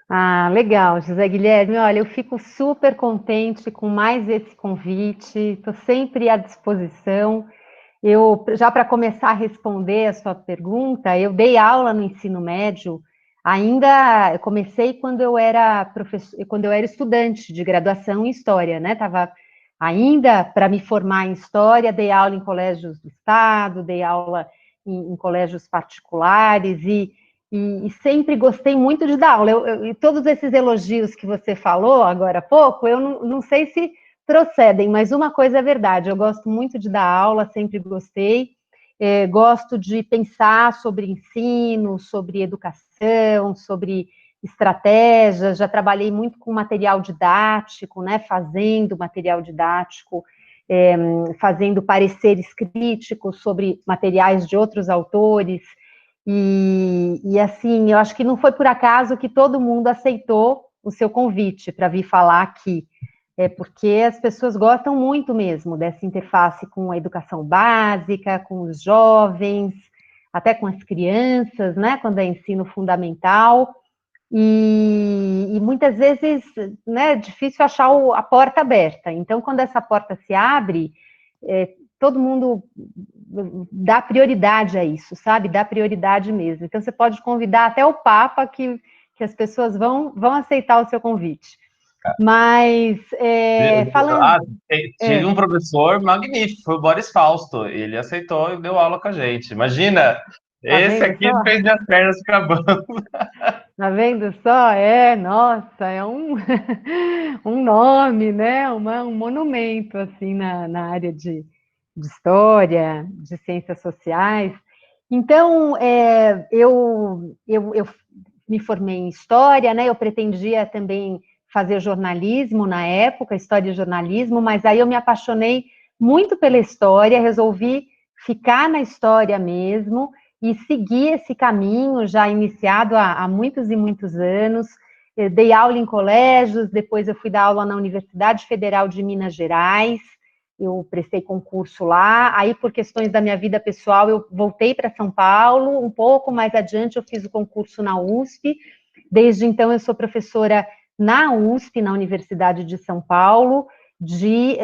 Ah, legal, José Guilherme. Olha, eu fico super contente com mais esse convite, estou sempre à disposição. Eu, já para começar a responder a sua pergunta, eu dei aula no ensino médio, ainda eu comecei quando eu era professor, quando eu era estudante de graduação em História, né? Estava ainda para me formar em História, dei aula em colégios do Estado, dei aula em colégios particulares e sempre gostei muito de dar aula. E todos esses elogios que você falou agora há pouco, eu não sei se procedem, mas uma coisa é verdade, eu gosto muito de dar aula, sempre gostei, gosto de pensar sobre ensino, sobre educação, sobre estratégias, já trabalhei muito com material didático, né, fazendo material didático, fazendo pareceres críticos sobre materiais de outros autores, e assim, eu acho que não foi por acaso que todo mundo aceitou o seu convite para vir falar aqui, porque as pessoas gostam muito mesmo dessa interface com a educação básica, com os jovens, até com as crianças, né, quando é ensino fundamental, e muitas vezes, né, é difícil achar a porta aberta. Então, quando essa porta se abre, todo mundo dá prioridade a isso, sabe? Dá prioridade mesmo. Então, você pode convidar até o Papa que as pessoas vão aceitar o seu convite. Mas, Ah, falando... tive É, um professor magnífico, foi o Boris Fausto. Ele aceitou e deu aula com a gente. Imagina, tá esse vendo aqui só? fez minhas pernas ficar bamba. Tá vendo só? Nossa, é um, um nome, né? Um monumento, assim, na área de história, de ciências sociais. Então, eu me formei em história, né? Eu pretendia também fazer jornalismo na época, história e jornalismo, mas aí eu me apaixonei muito pela história, resolvi ficar na história mesmo e seguir esse caminho já iniciado há muitos e muitos anos. Eu dei aula em colégios, depois eu fui dar aula na Universidade Federal de Minas Gerais, eu prestei concurso lá, aí por questões da minha vida pessoal eu voltei para São Paulo, um pouco mais adiante eu fiz o concurso na USP, desde então eu sou professora na USP, na Universidade de São Paulo, de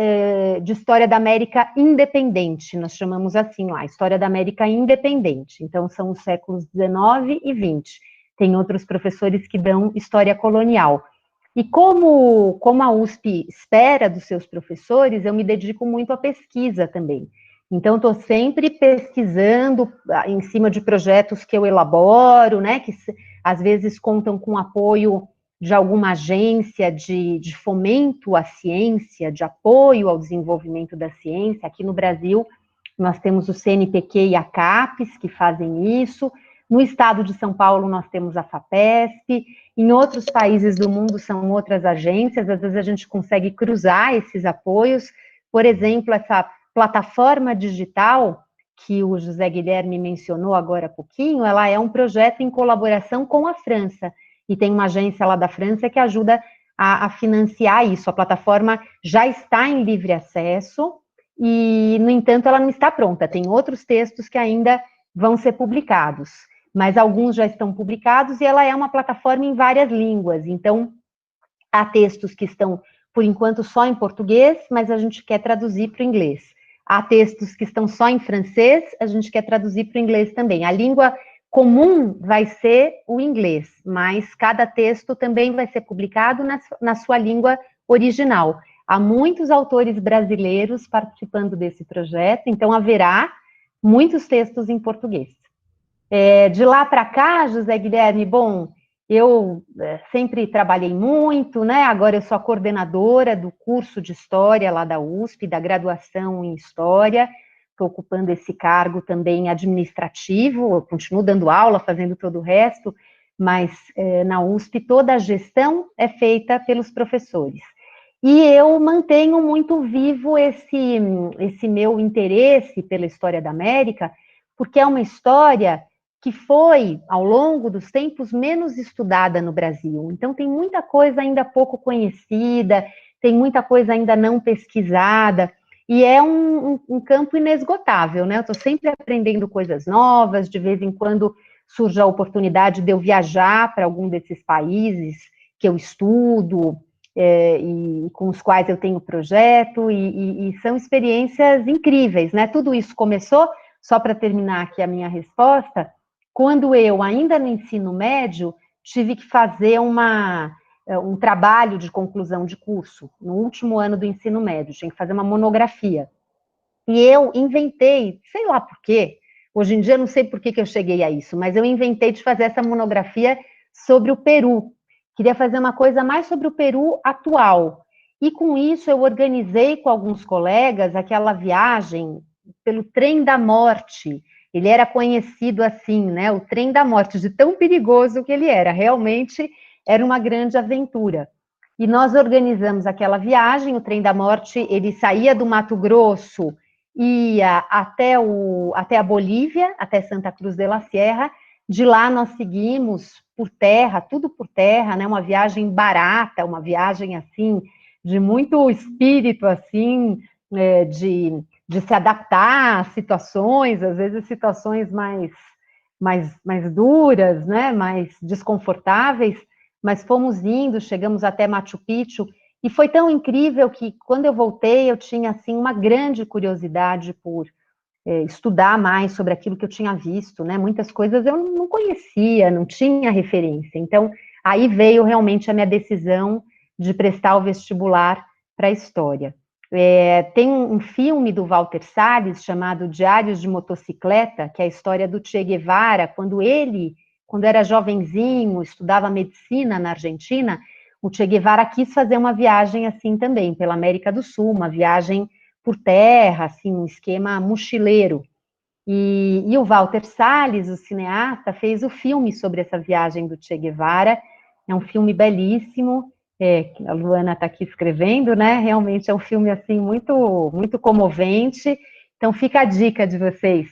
História da América Independente, nós chamamos assim lá, História da América Independente, então são os séculos XIX e XX, tem outros professores que dão História Colonial. E como a USP espera dos seus professores, eu me dedico muito à pesquisa também. Então, estou sempre pesquisando em cima de projetos que eu elaboro, né, que às vezes contam com apoio de alguma agência de fomento à ciência, de apoio ao desenvolvimento da ciência. Aqui no Brasil, nós temos o CNPq e a CAPES, que fazem isso. No estado de São Paulo, nós temos a FAPESP. Em outros países do mundo, são outras agências. Às vezes, a gente consegue cruzar esses apoios. Por exemplo, essa plataforma digital que o José Guilherme mencionou agora há pouquinho, ela é um projeto em colaboração com a França. E tem uma agência lá da França que ajuda a financiar isso. A plataforma já está em livre acesso e, no entanto, ela não está pronta. Tem outros textos que ainda vão ser publicados, mas alguns já estão publicados e ela é uma plataforma em várias línguas. Então, há textos que estão, por enquanto, só em português, mas a gente quer traduzir para o inglês. Há textos que estão só em francês, a gente quer traduzir para o inglês também. A língua comum vai ser o inglês, mas cada texto também vai ser publicado na sua língua original. Há muitos autores brasileiros participando desse projeto, então haverá muitos textos em português. De lá para cá, José Guilherme, bom, eu sempre trabalhei muito, né? Agora eu sou a coordenadora do curso de História lá da USP, da graduação em História, estou ocupando esse cargo também administrativo, eu continuo dando aula, fazendo todo o resto, mas na USP toda a gestão é feita pelos professores. E eu mantenho muito vivo esse meu interesse pela história da América, porque é uma história que foi, ao longo dos tempos, menos estudada no Brasil. Então, tem muita coisa ainda pouco conhecida, tem muita coisa ainda não pesquisada, e é um campo inesgotável, né? Eu estou sempre aprendendo coisas novas, de vez em quando surge a oportunidade de eu viajar para algum desses países que eu estudo, e com os quais eu tenho projeto, e são experiências incríveis, né? Tudo isso começou, só para terminar aqui a minha resposta, quando eu, ainda no ensino médio, tive que fazer um trabalho de conclusão de curso, no último ano do ensino médio, tinha que fazer uma monografia. E eu inventei, sei lá por quê, hoje em dia eu não sei por que eu cheguei a isso, mas eu inventei de fazer essa monografia sobre o Peru. Queria fazer uma coisa mais sobre o Peru atual. E com isso eu organizei com alguns colegas aquela viagem pelo Trem da Morte. Ele era conhecido assim, né? O Trem da Morte, de tão perigoso que ele era. Realmente era uma grande aventura. E nós organizamos aquela viagem, o Trem da Morte, ele saía do Mato Grosso, ia até a Bolívia, até Santa Cruz de la Sierra. De lá nós seguimos por terra, tudo por terra, né? Uma viagem barata, uma viagem assim de muito espírito, assim, de se adaptar a situações, às vezes situações mais duras, né? Mais desconfortáveis. Mas fomos indo, chegamos até Machu Picchu. E foi tão incrível que, quando eu voltei, eu tinha, assim, uma grande curiosidade por estudar mais sobre aquilo que eu tinha visto, né? Muitas coisas eu não conhecia, não tinha referência. Então, aí veio realmente a minha decisão de prestar o vestibular para a História. Tem um filme do Walter Salles chamado Diários de Motocicleta, que é a história do Che Guevara, quando era jovenzinho, estudava medicina na Argentina. O Che Guevara quis fazer uma viagem assim também, pela América do Sul, uma viagem por terra, assim, um esquema mochileiro. E o Walter Salles, o cineasta, fez o filme sobre essa viagem do Che Guevara. É um filme belíssimo, a Luana está aqui escrevendo, né? Realmente é um filme, assim, muito, muito comovente. Então, fica a dica de vocês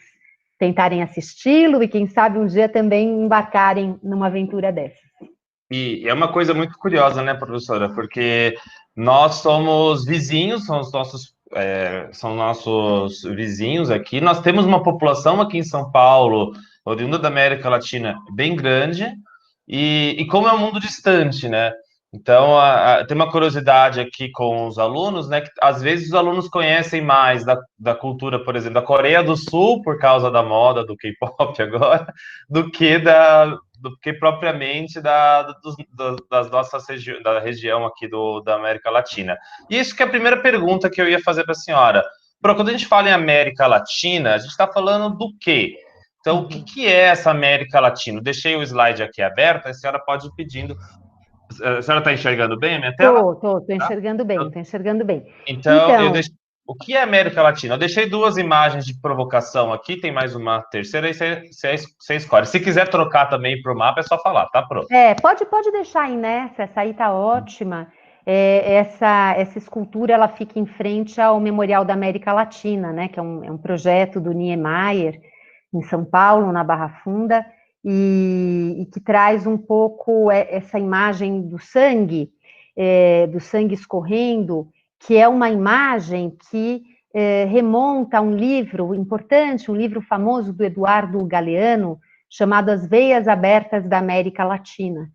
tentarem assisti-lo e, quem sabe, um dia também embarcarem numa aventura dessa. E é uma coisa muito curiosa, né, professora? Porque nós somos vizinhos, são nossos vizinhos aqui. Nós temos uma população aqui em São Paulo, oriunda da América Latina, bem grande, e como é um mundo distante, né? Então, tem uma curiosidade aqui com os alunos, né? Que às vezes os alunos conhecem mais da cultura, por exemplo, da Coreia do Sul, por causa da moda do K-pop agora, do que propriamente das nossas da região aqui da América Latina. E isso que é a primeira pergunta que eu ia fazer para a senhora. Quando a gente fala em América Latina, a gente está falando do quê? Então, o que é essa América Latina? Deixei o slide aqui aberto, a senhora pode ir pedindo. A senhora está enxergando bem a minha tela? Estou enxergando bem, estou enxergando bem. Então, o que é América Latina? Eu deixei duas imagens de provocação aqui, tem mais uma terceira, aí você escolhe. Se quiser trocar também para o mapa, é só falar, tá pronto. Pode deixar aí nessa, essa aí tá ótima. Essa escultura, ela fica em frente ao Memorial da América Latina, né, que é um projeto do Niemeyer, em São Paulo, na Barra Funda, e que traz um pouco essa imagem do sangue escorrendo, que é uma imagem que remonta a um livro importante, um livro famoso do Eduardo Galeano, chamado As Veias Abertas da América Latina.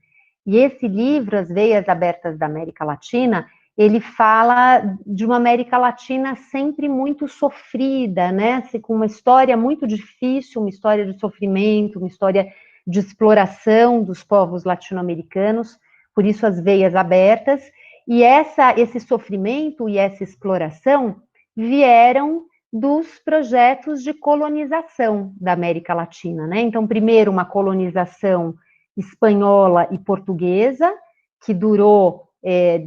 E esse livro, As Veias Abertas da América Latina, ele fala de uma América Latina sempre muito sofrida, né? Com uma história muito difícil, uma história de sofrimento, uma história de exploração dos povos latino-americanos, por isso as veias abertas. E esse sofrimento e essa exploração vieram dos projetos de colonização da América Latina, né? Então, primeiro, uma colonização espanhola e portuguesa, que durou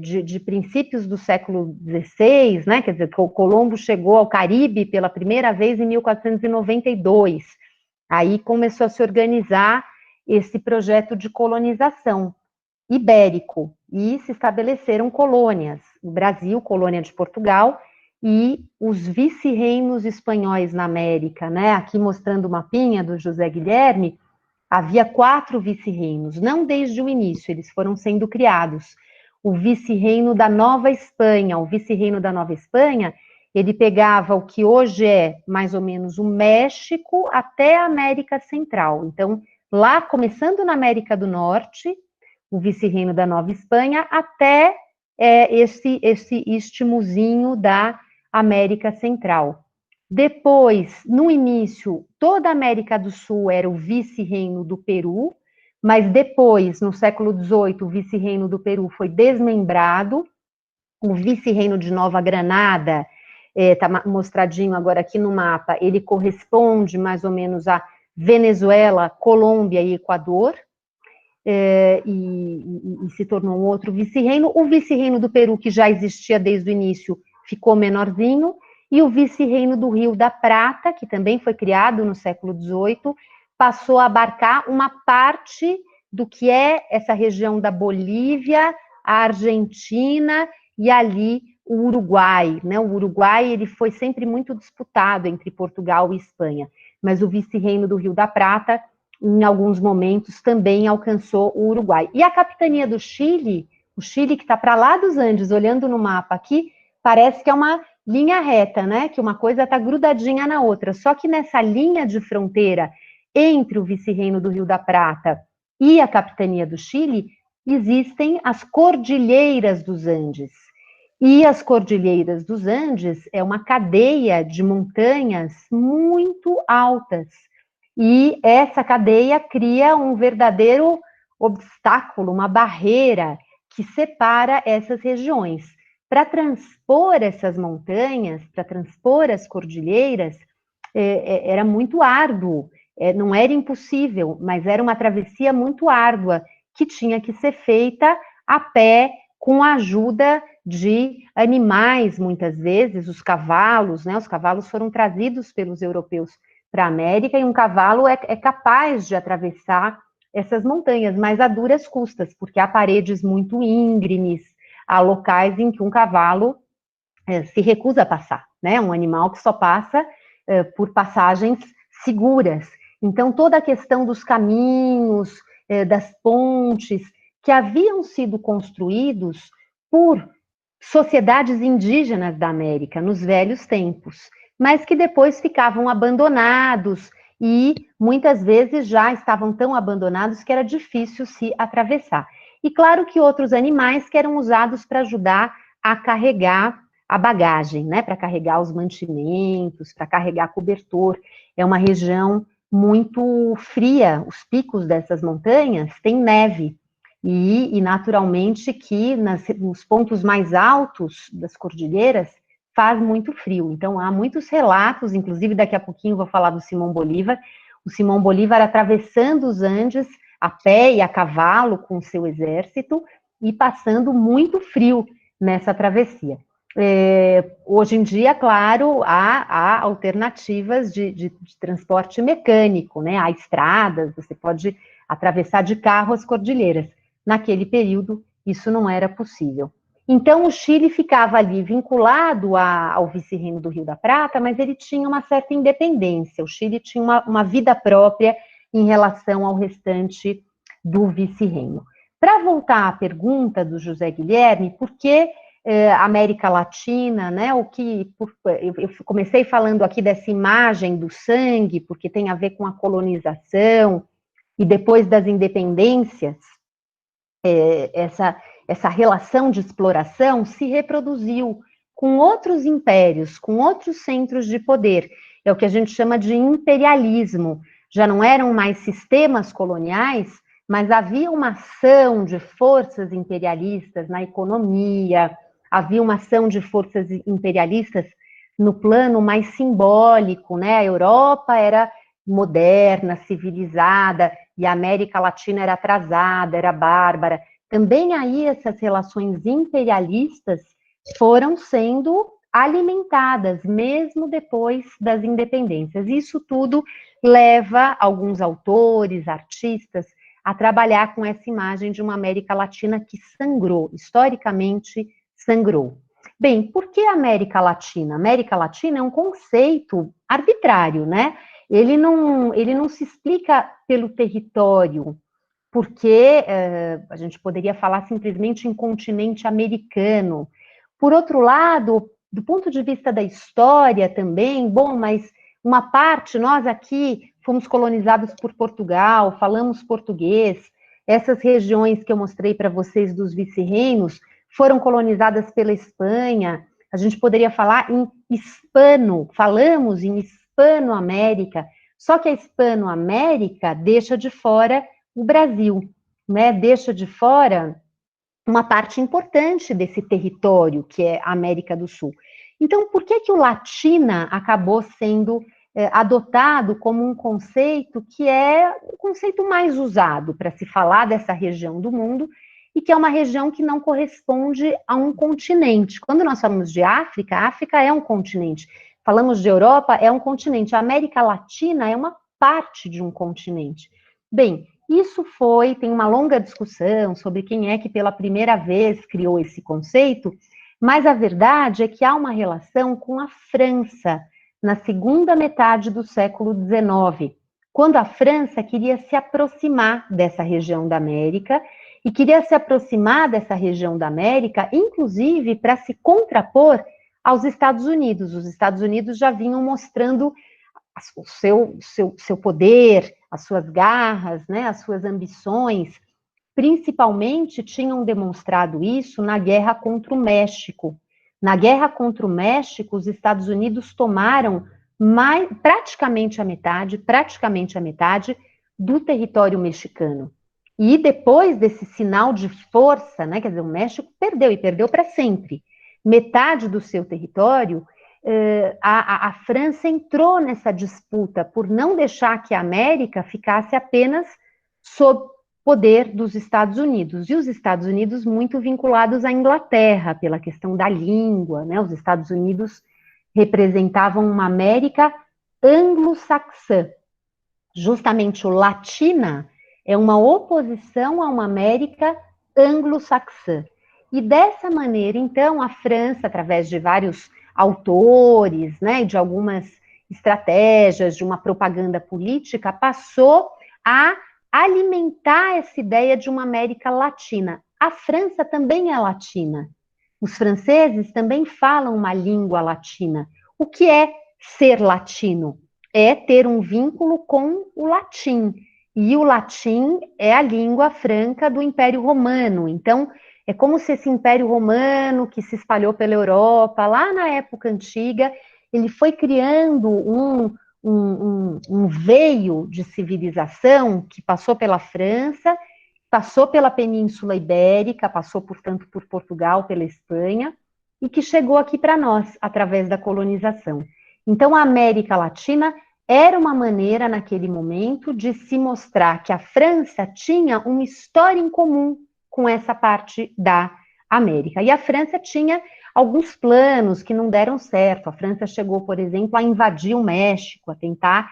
de princípios do século XVI, né? Quer dizer, o Colombo chegou ao Caribe pela primeira vez em 1492. Aí começou a se organizar esse projeto de colonização ibérico, e se estabeleceram colônias, o Brasil, colônia de Portugal, e os vice-reinos espanhóis na América, né? Aqui mostrando o mapinha do José Guilherme, havia 4 vice-reinos, não desde o início, eles foram sendo criados. O vice-reino da Nova Espanha, ele pegava o que hoje é mais ou menos o México até a América Central. Então, lá começando na América do Norte, o vice-reino da Nova Espanha, até esse istmozinho da América Central. Depois, no início, toda a América do Sul era o vice-reino do Peru, mas depois, no século XVIII, o vice-reino do Peru foi desmembrado, o vice-reino de Nova Granada, está mostradinho agora aqui no mapa, ele corresponde mais ou menos a Venezuela, Colômbia e Equador, e se tornou um outro vice-reino. O vice-reino do Peru, que já existia desde o início, ficou menorzinho, e o vice-reino do Rio da Prata, que também foi criado no século XVIII, passou a abarcar uma parte do que é essa região da Bolívia, a Argentina e ali o Uruguai, né? O Uruguai, ele foi sempre muito disputado entre Portugal e Espanha, mas o vice-reino do Rio da Prata, em alguns momentos, também alcançou o Uruguai. E a capitania do Chile, o Chile que está para lá dos Andes, olhando no mapa aqui, parece que é uma linha reta, né? Que uma coisa está grudadinha na outra. Só que nessa linha de fronteira entre o vice-reino do Rio da Prata e a capitania do Chile, existem as Cordilheiras dos Andes. E as Cordilheiras dos Andes é uma cadeia de montanhas muito altas. E essa cadeia cria um verdadeiro obstáculo, uma barreira que separa essas regiões. Para transpor essas montanhas, para transpor as cordilheiras, era muito árduo, não era impossível, mas era uma travessia muito árdua, que tinha que ser feita a pé, com a ajuda de animais, muitas vezes, os cavalos, né? Os cavalos foram trazidos pelos europeus para a América, e um cavalo é capaz de atravessar essas montanhas, mas a duras custas, porque há paredes muito íngremes, há locais em que um cavalo se recusa a passar, né? Um animal que só passa por passagens seguras. Então, toda a questão dos caminhos, das pontes, que haviam sido construídos por sociedades indígenas da América nos velhos tempos, mas que depois ficavam abandonados e muitas vezes já estavam tão abandonados que era difícil se atravessar. E claro que outros animais que eram usados para ajudar a carregar a bagagem, né, para carregar os mantimentos, para carregar cobertor. É uma região muito fria, os picos dessas montanhas têm neve, e naturalmente que nos pontos mais altos das cordilheiras faz muito frio. Então há muitos relatos, inclusive daqui a pouquinho vou falar do Simão Bolívar, o Simão Bolívar atravessando os Andes a pé e a cavalo com o seu exército e passando muito frio nessa travessia. Hoje em dia, claro, há alternativas de transporte mecânico, né? Há estradas, você pode atravessar de carro as cordilheiras. Naquele período, isso não era possível. Então, o Chile ficava ali vinculado ao vice-reino do Rio da Prata, mas ele tinha uma certa independência. O Chile tinha uma vida própria em relação ao restante do vice-reino. Para voltar à pergunta do José Guilherme, por que América Latina, né? Eu comecei falando aqui dessa imagem do sangue, porque tem a ver com a colonização, e depois das independências, essa relação de exploração se reproduziu com outros impérios, com outros centros de poder. É o que a gente chama de imperialismo. Já não eram mais sistemas coloniais, mas havia uma ação de forças imperialistas na economia, havia uma ação de forças imperialistas no plano mais simbólico, né? A Europa era moderna, civilizada, e a América Latina era atrasada, era bárbara. Também aí essas relações imperialistas foram sendo alimentadas, mesmo depois das independências. Isso tudo leva alguns autores, artistas, a trabalhar com essa imagem de uma América Latina que sangrou, historicamente sangrou. Bem, por que América Latina? América Latina é um conceito arbitrário, né? Ele não se explica pelo território, porque a gente poderia falar simplesmente em continente americano. Por outro lado, do ponto de vista da história também, bom, mas uma parte, nós aqui fomos colonizados por Portugal, falamos português. Essas regiões que eu mostrei para vocês dos vice-reinos foram colonizadas pela Espanha. A gente poderia falar em hispano, falamos em Hispano-América, só que a Hispano-América deixa de fora o Brasil, né? Deixa de fora uma parte importante desse território, que é a América do Sul. Então, por que o Latina acabou sendo adotado como um conceito que é o conceito mais usado para se falar dessa região do mundo, e que é uma região que não corresponde a um continente? Quando nós falamos de África, a África é um continente. Falamos de Europa, é um continente. A América Latina é uma parte de um continente. Bem, isso tem uma longa discussão sobre quem é que pela primeira vez criou esse conceito, mas a verdade é que há uma relação com a França, na segunda metade do século XIX, quando a França queria se aproximar dessa região da América, e queria se aproximar dessa região da América, inclusive para se contrapor aos Estados Unidos. Os Estados Unidos já vinham mostrando o seu poder, as suas garras, né, as suas ambições, principalmente tinham demonstrado isso na guerra contra o México. Na guerra contra o México, os Estados Unidos tomaram praticamente a metade do território mexicano. E depois desse sinal de força, né, quer dizer, o México perdeu, e perdeu para sempre, metade do seu território. A França entrou nessa disputa por não deixar que a América ficasse apenas sob poder dos Estados Unidos, e os Estados Unidos muito vinculados à Inglaterra, pela questão da língua, né? Os Estados Unidos representavam uma América anglo-saxã. Justamente o Latina é uma oposição a uma América anglo-saxã. E dessa maneira, então, a França, através de vários autores, né, de algumas estratégias, de uma propaganda política, passou a alimentar essa ideia de uma América Latina. A França também é latina. Os franceses também falam uma língua latina. O que é ser latino? É ter um vínculo com o latim. E o latim é a língua franca do Império Romano. Então, é como se esse Império Romano, que se espalhou pela Europa, lá na época antiga, ele foi criando um veio de civilização que passou pela França, passou pela Península Ibérica, passou, portanto, por Portugal, pela Espanha, e que chegou aqui para nós, através da colonização. Então, a América Latina era uma maneira, naquele momento, de se mostrar que a França tinha uma história em comum com essa parte da América. E a França tinha alguns planos que não deram certo. A França chegou, por exemplo, a invadir o México, a tentar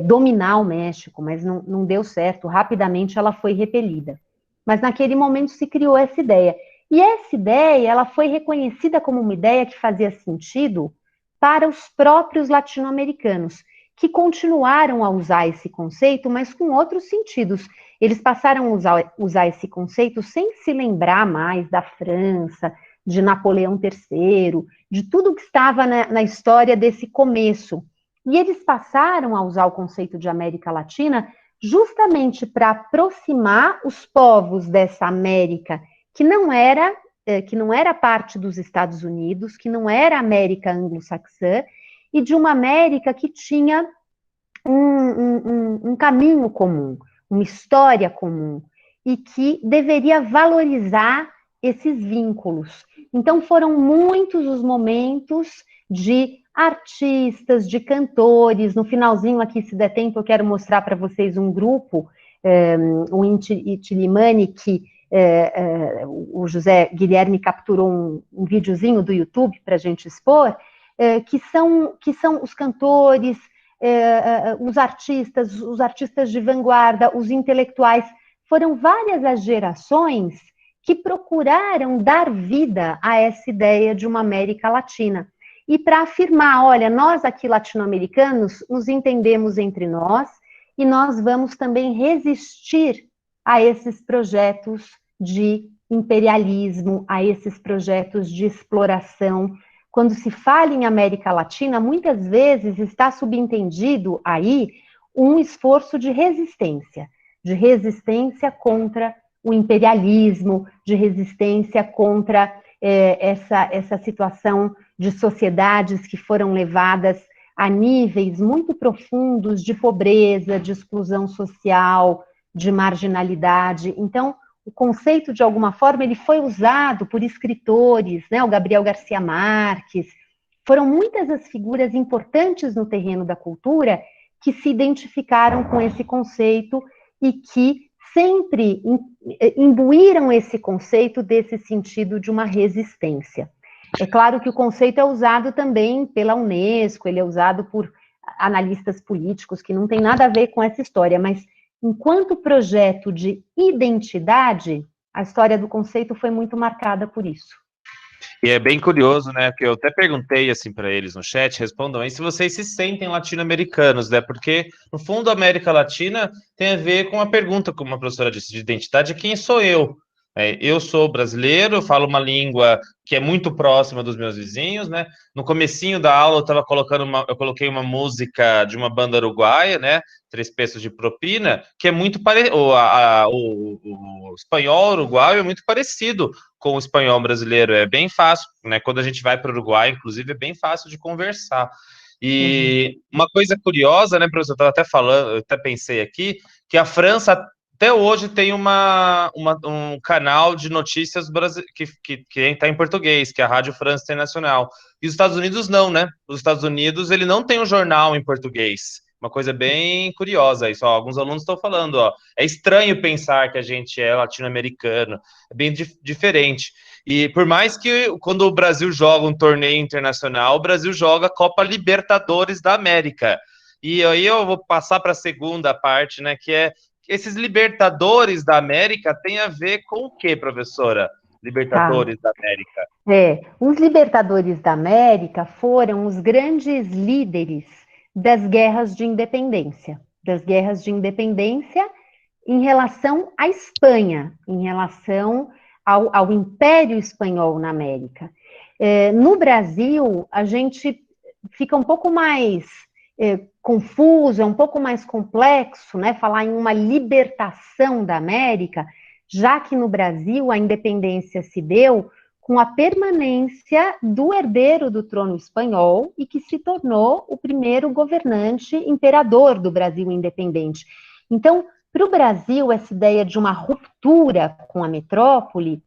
dominar o México, mas não deu certo. Rapidamente ela foi repelida. Mas naquele momento se criou essa ideia. E essa ideia, ela foi reconhecida como uma ideia que fazia sentido para os próprios latino-americanos, que continuaram a usar esse conceito, mas com outros sentidos. Eles passaram a usar esse conceito sem se lembrar mais da França, de Napoleão III, de tudo que estava na história desse começo. E eles passaram a usar o conceito de América Latina justamente para aproximar os povos dessa América, que não era parte dos Estados Unidos, que não era América anglo-saxã, e de uma América que tinha um caminho comum, uma história comum, e que deveria valorizar esses vínculos. Então, foram muitos os momentos de artistas, de cantores. No finalzinho aqui, se der tempo, eu quero mostrar para vocês um grupo, o Inti Illimani, que o José Guilherme capturou um videozinho do YouTube para a gente expor, que são os cantores, os artistas de vanguarda, os intelectuais. Foram várias as gerações que procuraram dar vida a essa ideia de uma América Latina. E para afirmar, olha, nós aqui latino-americanos nos entendemos entre nós e nós vamos também resistir a esses projetos de imperialismo, a esses projetos de exploração. Quando se fala em América Latina, muitas vezes está subentendido aí um esforço de resistência contra o imperialismo, de resistência contra essa situação de sociedades que foram levadas a níveis muito profundos de pobreza, de exclusão social, de marginalidade. Então, o conceito, de alguma forma, ele foi usado por escritores, né? O Gabriel Garcia Marques. Foram muitas as figuras importantes no terreno da cultura que se identificaram com esse conceito e que sempre imbuíram esse conceito desse sentido de uma resistência. É claro que o conceito é usado também pela Unesco, ele é usado por analistas políticos que não tem nada a ver com essa história, mas enquanto projeto de identidade, a história do conceito foi muito marcada por isso. E é bem curioso, né? Porque eu até perguntei assim para eles no chat, respondam aí se vocês se sentem latino-americanos, né? Porque no fundo a América Latina tem a ver com a pergunta, como a professora disse, de identidade, quem sou eu? Eu sou brasileiro, eu falo uma língua que é muito próxima dos meus vizinhos, né? No comecinho da aula eu coloquei uma música de uma banda uruguaia, né? 3 pesos de propina, que é muito parecido. O espanhol uruguaio é muito parecido com o espanhol brasileiro. É bem fácil, né? Quando a gente vai para o Uruguai, inclusive, é bem fácil de conversar. E uma coisa curiosa, né, professor? Eu estava até falando, eu até pensei aqui, que a França até hoje tem um canal de notícias que está em português, que é a Rádio França Internacional. E os Estados Unidos não, né? Os Estados Unidos, ele não tem um jornal em português. Uma coisa bem curiosa isso. Ó, alguns alunos estão falando, ó, é estranho pensar que a gente é latino-americano, é bem diferente. E por mais que quando o Brasil joga um torneio internacional, o Brasil joga a Copa Libertadores da América. E aí eu vou passar para a segunda parte, né, que é esses Libertadores da América tem a ver com o quê, professora? Libertadores da América. Os Libertadores da América foram os grandes líderes das guerras de independência em relação à Espanha, em relação ao Império Espanhol na América. No Brasil, a gente fica um pouco mais confuso, é um pouco mais complexo, né, falar em uma libertação da América, já que no Brasil a independência se deu com a permanência do herdeiro do trono espanhol e que se tornou o primeiro governante imperador do Brasil independente. Então, para o Brasil, essa ideia de uma ruptura com a metrópole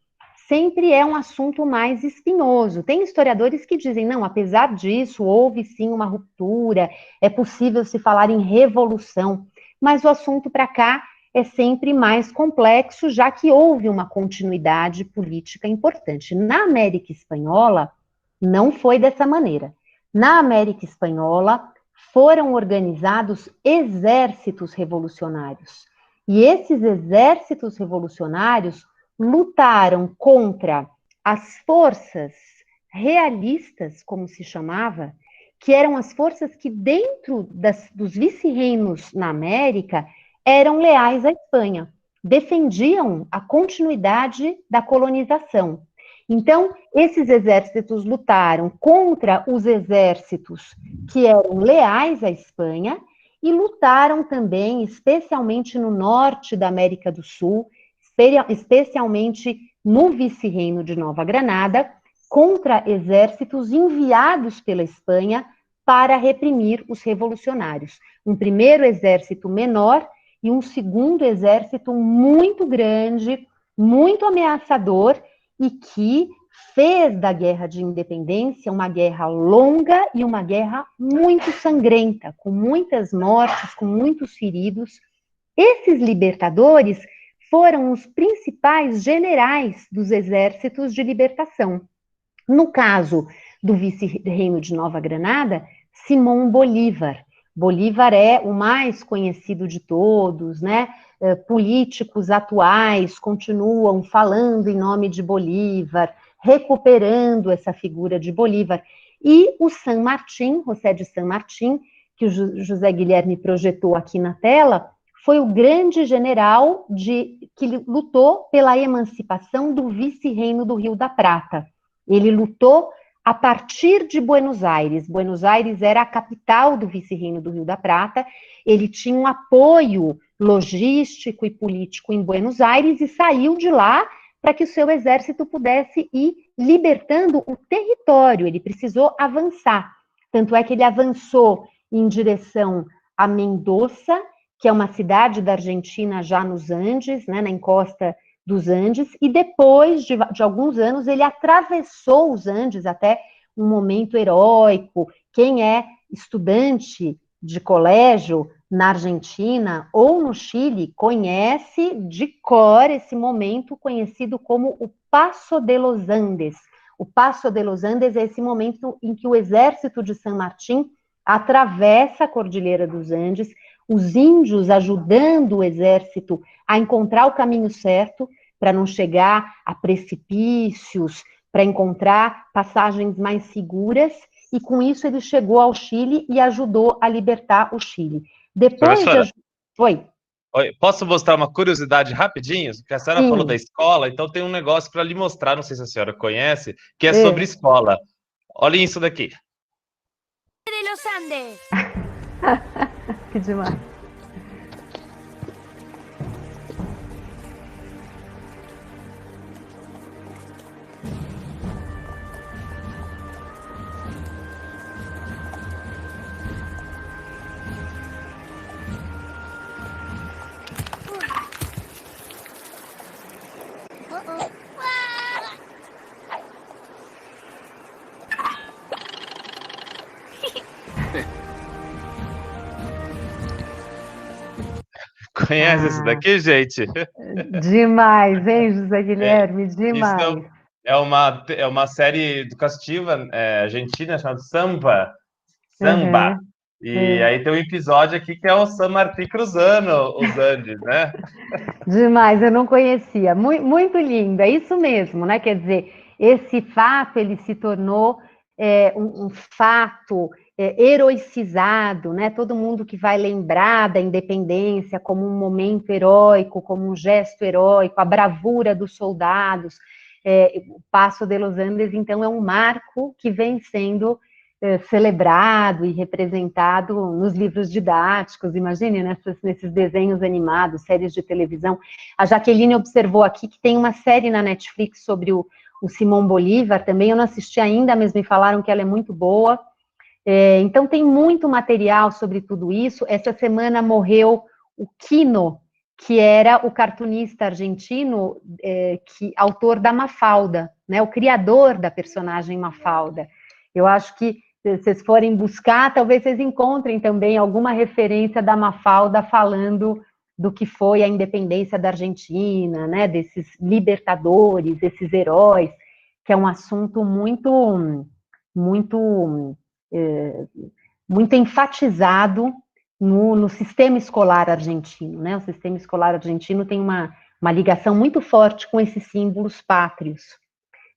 sempre é um assunto mais espinhoso. Tem historiadores que dizem, não, apesar disso, houve sim uma ruptura, é possível se falar em revolução, mas o assunto para cá é sempre mais complexo, já que houve uma continuidade política importante. Na América Espanhola, não foi dessa maneira. Na América Espanhola, foram organizados exércitos revolucionários. E esses exércitos revolucionários lutaram contra as forças realistas, como se chamava, que eram as forças que dentro dos vice-reinos na América eram leais à Espanha, defendiam a continuidade da colonização. Então, esses exércitos lutaram contra os exércitos que eram leais à Espanha e lutaram também, especialmente no norte da América do Sul, especialmente no vice-reino de Nova Granada, contra exércitos enviados pela Espanha para reprimir os revolucionários. Um primeiro exército menor e um segundo exército muito grande, muito ameaçador, e que fez da guerra de independência uma guerra longa e uma guerra muito sangrenta, com muitas mortes, com muitos feridos. Esses libertadores foram os principais generais dos exércitos de libertação. No caso do vice-reino de Nova Granada, Simão Bolívar. Bolívar é o mais conhecido de todos, né? Políticos atuais continuam falando em nome de Bolívar, recuperando essa figura de Bolívar. E o San Martín, José de San Martín, que o José Guilherme projetou aqui na tela, foi o grande general que lutou pela emancipação do vice-reino do Rio da Prata. Ele lutou a partir de Buenos Aires. Buenos Aires era a capital do vice-reino do Rio da Prata, ele tinha um apoio logístico e político em Buenos Aires e saiu de lá para que o seu exército pudesse ir libertando o território, ele precisou avançar. Tanto é que ele avançou em direção a Mendoza, que é uma cidade da Argentina já nos Andes, né, na encosta dos Andes, e depois de alguns anos ele atravessou os Andes até um momento heróico. Quem é estudante de colégio na Argentina ou no Chile conhece de cor esse momento conhecido como o Paso de los Andes. O Paso de los Andes é esse momento em que o exército de San Martín atravessa a Cordilheira dos Andes, os índios ajudando o exército a encontrar o caminho certo para não chegar a precipícios, para encontrar passagens mais seguras, e com isso ele chegou ao Chile e ajudou a libertar o Chile. Depois de... Oi. Posso mostrar uma curiosidade rapidinho? Porque a senhora falou da escola, então tem um negócio para lhe mostrar, não sei se a senhora conhece, que é sobre escola. Olhem isso daqui. De los Andes. Que demais. Conhece isso daqui, gente? Demais, hein, José Guilherme? Demais. Isso é uma série educativa argentina chamada Samba. Samba. E aí tem um episódio aqui que é o San Martín cruzando os Andes, né? Demais, eu não conhecia. Muito lindo, é isso mesmo, né? Quer dizer, esse fato, ele se tornou um fato heroicizado, né? Todo mundo que vai lembrar da independência como um momento heróico, como um gesto heróico, a bravura dos soldados. O Paso de los Andes, então, é um marco que vem sendo celebrado e representado nos livros didáticos, imagine, nesses desenhos animados, séries de televisão. A Jaqueline observou aqui que tem uma série na Netflix sobre o Simão Bolívar também, eu não assisti ainda, mas me falaram que ela é muito boa. Então tem muito material sobre tudo isso. Essa semana morreu o Quino, que era o cartunista argentino, autor da Mafalda, né, o criador da personagem Mafalda. Eu acho que se vocês forem buscar, talvez vocês encontrem também alguma referência da Mafalda falando do que foi a independência da Argentina, né, desses libertadores, esses heróis, que é um assunto muito enfatizado no sistema escolar argentino, né? O sistema escolar argentino tem uma ligação muito forte com esses símbolos pátrios.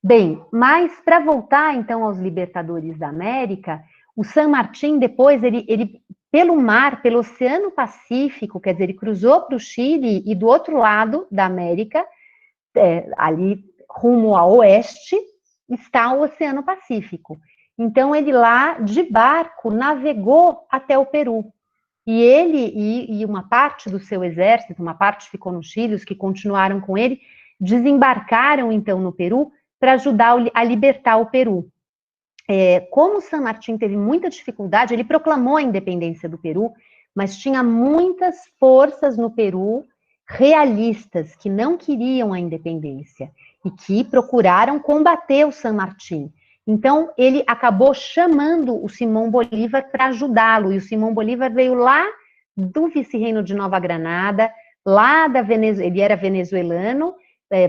Bem, mas para voltar então aos libertadores da América, o San Martín depois, ele pelo mar, pelo Oceano Pacífico, quer dizer, ele cruzou para o Chile e do outro lado da América, ali rumo a oeste, está o Oceano Pacífico. Então ele lá, de barco, navegou até o Peru. E ele e uma parte do seu exército, uma parte ficou no Chile, os que continuaram com ele, desembarcaram então no Peru para ajudar a libertar o Peru. Como San Martín teve muita dificuldade, ele proclamou a independência do Peru, mas tinha muitas forças no Peru realistas que não queriam a independência e que procuraram combater o San Martín. Então, ele acabou chamando o Simão Bolívar para ajudá-lo, e o Simão Bolívar veio lá do vice-reino de Nova Granada, lá da Venezuela, ele era venezuelano,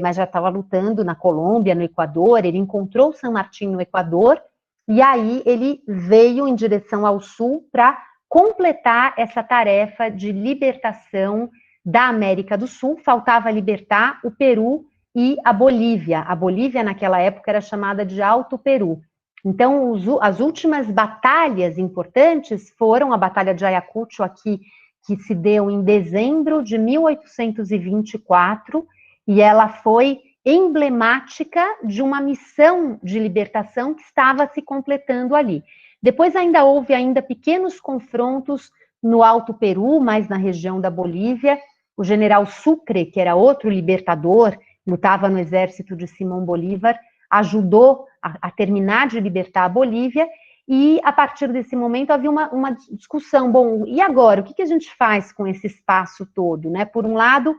mas já estava lutando na Colômbia, no Equador, ele encontrou o San Martín no Equador, e aí ele veio em direção ao sul para completar essa tarefa de libertação da América do Sul. Faltava libertar o Peru e a Bolívia. A Bolívia, naquela época, era chamada de Alto Peru. Então, as últimas batalhas importantes foram a Batalha de Ayacucho, aqui, que se deu em dezembro de 1824, e ela foi emblemática de uma missão de libertação que estava se completando ali. Depois ainda houve pequenos confrontos no Alto Peru, mais na região da Bolívia. O general Sucre, que era outro libertador, lutava no exército de Simão Bolívar, ajudou a terminar de libertar a Bolívia, e a partir desse momento havia uma discussão, bom, e agora, o que a gente faz com esse espaço todo, né? Por um lado,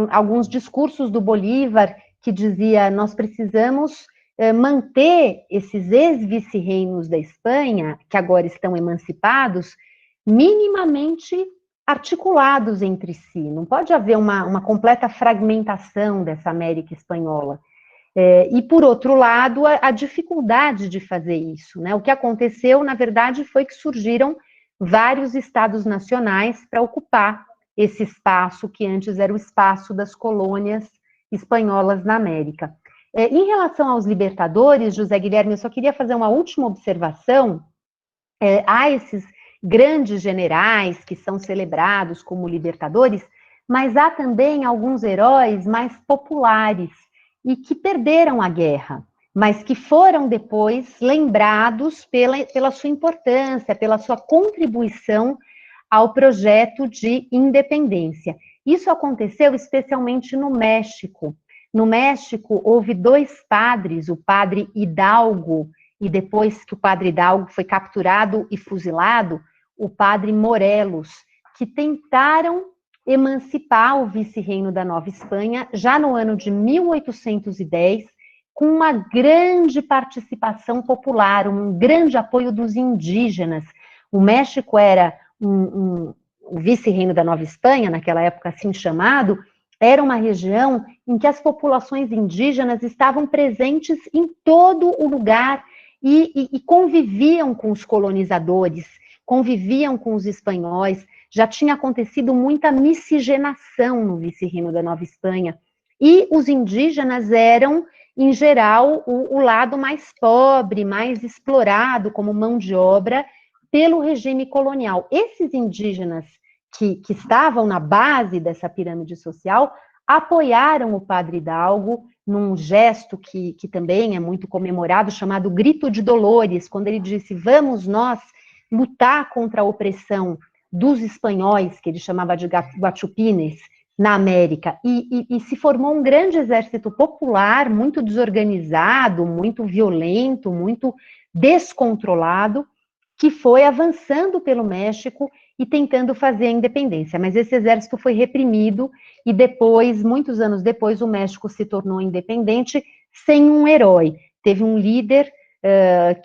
alguns discursos do Bolívar que dizia, nós precisamos manter esses ex-vice-reinos da Espanha, que agora estão emancipados, minimamente articulados entre si. Não pode haver uma completa fragmentação dessa América espanhola. E, por outro lado, a dificuldade de fazer isso, né? O que aconteceu, na verdade, foi que surgiram vários estados nacionais para ocupar esse espaço que antes era o espaço das colônias espanholas na América. Em relação aos libertadores, José Guilherme, eu só queria fazer uma última observação. Há esses grandes generais que são celebrados como libertadores, mas há também alguns heróis mais populares e que perderam a guerra, mas que foram depois lembrados pela sua importância, pela sua contribuição ao projeto de independência. Isso aconteceu especialmente no México. No México, houve 2 padres, o padre Hidalgo, e depois que o padre Hidalgo foi capturado e fuzilado, o padre Morelos, que tentaram emancipar o vice-reino da Nova Espanha já no ano de 1810, com uma grande participação popular, um grande apoio dos indígenas. O México era o vice-reino da Nova Espanha, naquela época assim chamado, era uma região em que as populações indígenas estavam presentes em todo o lugar e conviviam com os colonizadores, conviviam com os espanhóis. Já tinha acontecido muita miscigenação no vice-reino da Nova Espanha, e os indígenas eram, em geral, o lado mais pobre, mais explorado como mão de obra pelo regime colonial. Esses indígenas que estavam na base dessa pirâmide social apoiaram o padre Hidalgo num gesto que também é muito comemorado, chamado Grito de Dolores, quando ele disse, vamos nós lutar contra a opressão dos espanhóis, que ele chamava de guachupines, na América, e se formou um grande exército popular, muito desorganizado, muito violento, muito descontrolado, que foi avançando pelo México e tentando fazer a independência. Mas esse exército foi reprimido, e depois, muitos anos depois, o México se tornou independente sem um herói. Teve um líder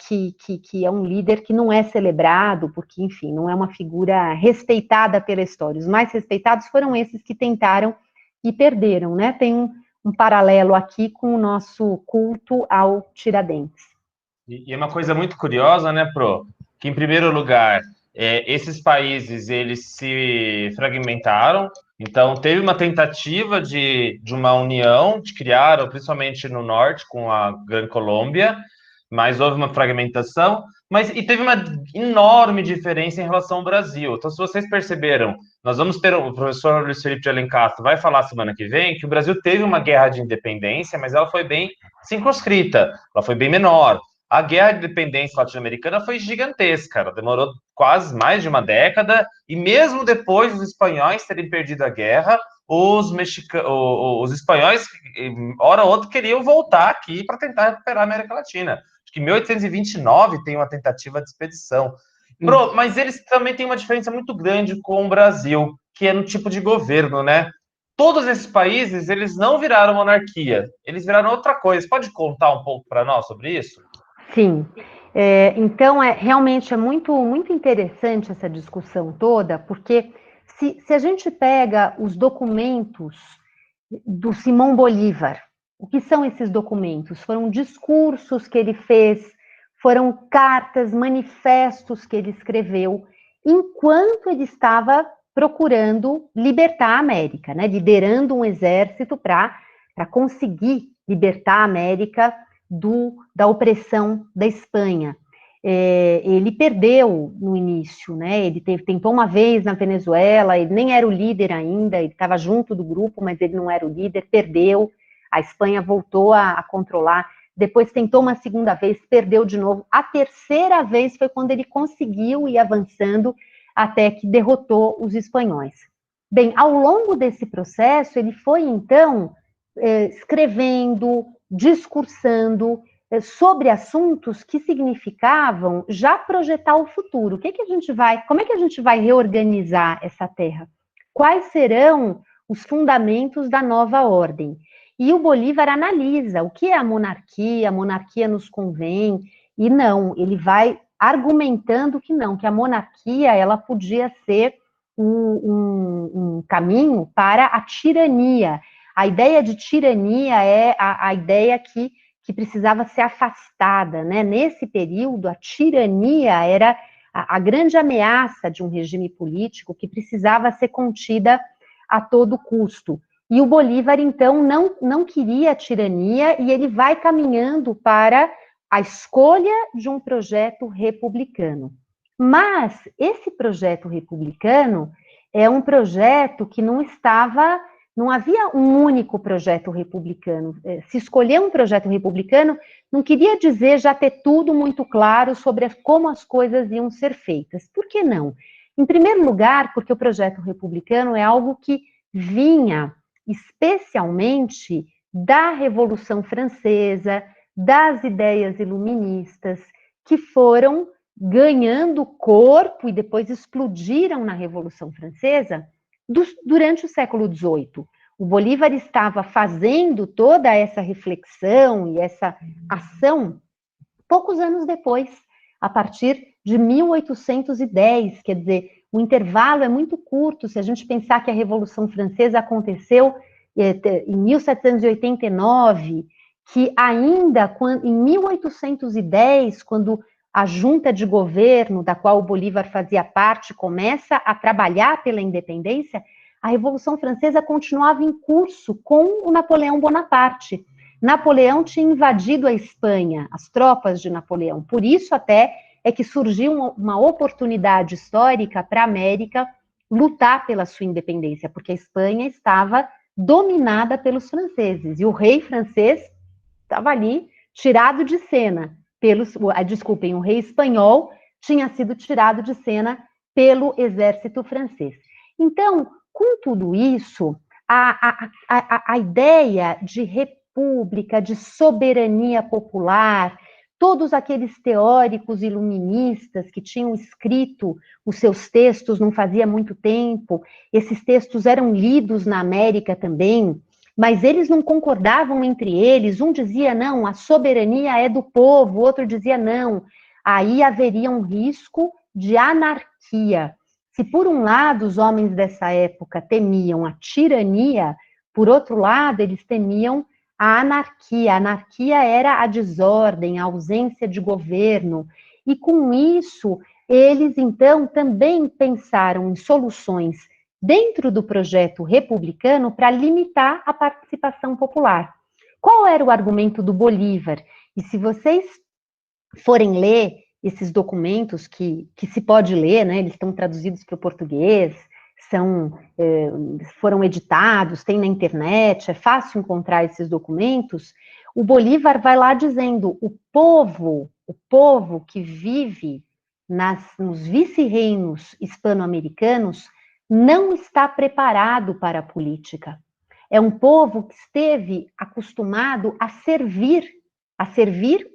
que é um líder que não é celebrado, porque, enfim, não é uma figura respeitada pela história. Os mais respeitados foram esses que tentaram e perderam, né? Tem um paralelo aqui com o nosso culto ao Tiradentes. E é uma coisa muito curiosa, né, Pro? Que, em primeiro lugar, esses países, eles se fragmentaram, então teve uma tentativa de uma união, de criar, principalmente no norte, com a Grande Colômbia, mas houve uma fragmentação, e teve uma enorme diferença em relação ao Brasil. Então, se vocês perceberam, nós vamos ter, o professor Luiz Felipe de Alencar vai falar semana que vem, que o Brasil teve uma guerra de independência, mas ela foi bem circunscrita, ela foi bem menor. A guerra de independência latino-americana foi gigantesca, ela demorou quase mais de uma década, e mesmo depois dos espanhóis terem perdido a guerra, os espanhóis, hora ou outra, queriam voltar aqui para tentar recuperar a América Latina. Acho que em 1829 tem uma tentativa de expedição. Mas eles também têm uma diferença muito grande com o Brasil, que é no tipo de governo, né? Todos esses países, eles não viraram monarquia, eles viraram outra coisa. Você pode contar um pouco para nós sobre isso? Sim. Então, realmente é muito, muito interessante essa discussão toda, porque se a gente pega os documentos do Simão Bolívar, o que são esses documentos? Foram discursos que ele fez, foram cartas, manifestos que ele escreveu, enquanto ele estava procurando libertar a América, né? Liderando um exército para conseguir libertar a América da opressão da Espanha. Ele perdeu no início, né? Ele tentou uma vez na Venezuela, ele nem era o líder ainda, ele estava junto do grupo, mas ele não era o líder, perdeu. A Espanha voltou a controlar, depois tentou uma segunda vez, perdeu de novo. A terceira vez foi quando ele conseguiu ir avançando até que derrotou os espanhóis. Bem, ao longo desse processo, ele foi, então, escrevendo, discursando sobre assuntos que significavam já projetar o futuro. Como é que a gente vai reorganizar essa terra? Quais serão os fundamentos da nova ordem? E o Bolívar analisa o que é a monarquia nos convém, e não, ele vai argumentando que não, que a monarquia ela podia ser um caminho para a tirania. A ideia de tirania é a ideia que precisava ser afastada, né? Nesse período, a tirania era a grande ameaça de um regime político que precisava ser contida a todo custo. E o Bolívar, então, não queria a tirania e ele vai caminhando para a escolha de um projeto republicano. Mas esse projeto republicano é um projeto que não havia um único projeto republicano. Se escolher um projeto republicano, não queria dizer já ter tudo muito claro sobre como as coisas iam ser feitas. Por que não? Em primeiro lugar, porque o projeto republicano é algo que vinha especialmente da Revolução Francesa, das ideias iluministas, que foram ganhando corpo e depois explodiram na Revolução Francesa durante o século XVIII. O Bolívar estava fazendo toda essa reflexão e essa ação poucos anos depois, a partir de 1810, quer dizer, o intervalo é muito curto, se a gente pensar que a Revolução Francesa aconteceu em 1789, que ainda em 1810, quando a junta de governo, da qual o Bolívar fazia parte, começa a trabalhar pela independência, a Revolução Francesa continuava em curso com o Napoleão Bonaparte. Napoleão tinha invadido a Espanha, as tropas de Napoleão. Por isso até é que surgiu uma oportunidade histórica para a América lutar pela sua independência, porque a Espanha estava dominada pelos franceses, e o rei francês estava ali tirado de cena. O rei espanhol tinha sido tirado de cena pelo exército francês. Então, com tudo isso, a ideia de república, de soberania popular, todos aqueles teóricos iluministas que tinham escrito os seus textos não fazia muito tempo, esses textos eram lidos na América também, mas eles não concordavam entre eles, um dizia não, a soberania é do povo, o outro dizia não, aí haveria um risco de anarquia. Se por um lado os homens dessa época temiam a tirania, por outro lado eles temiam a anarquia. A anarquia era a desordem, a ausência de governo, e com isso eles então também pensaram em soluções dentro do projeto republicano para limitar a participação popular. Qual era o argumento do Bolívar? E se vocês forem ler esses documentos que se pode ler, né, eles estão traduzidos para o português, foram editados, tem na internet, é fácil encontrar esses documentos, o Bolívar vai lá dizendo, o povo que vive nos vice-reinos hispano-americanos não está preparado para a política. É um povo que esteve acostumado a servir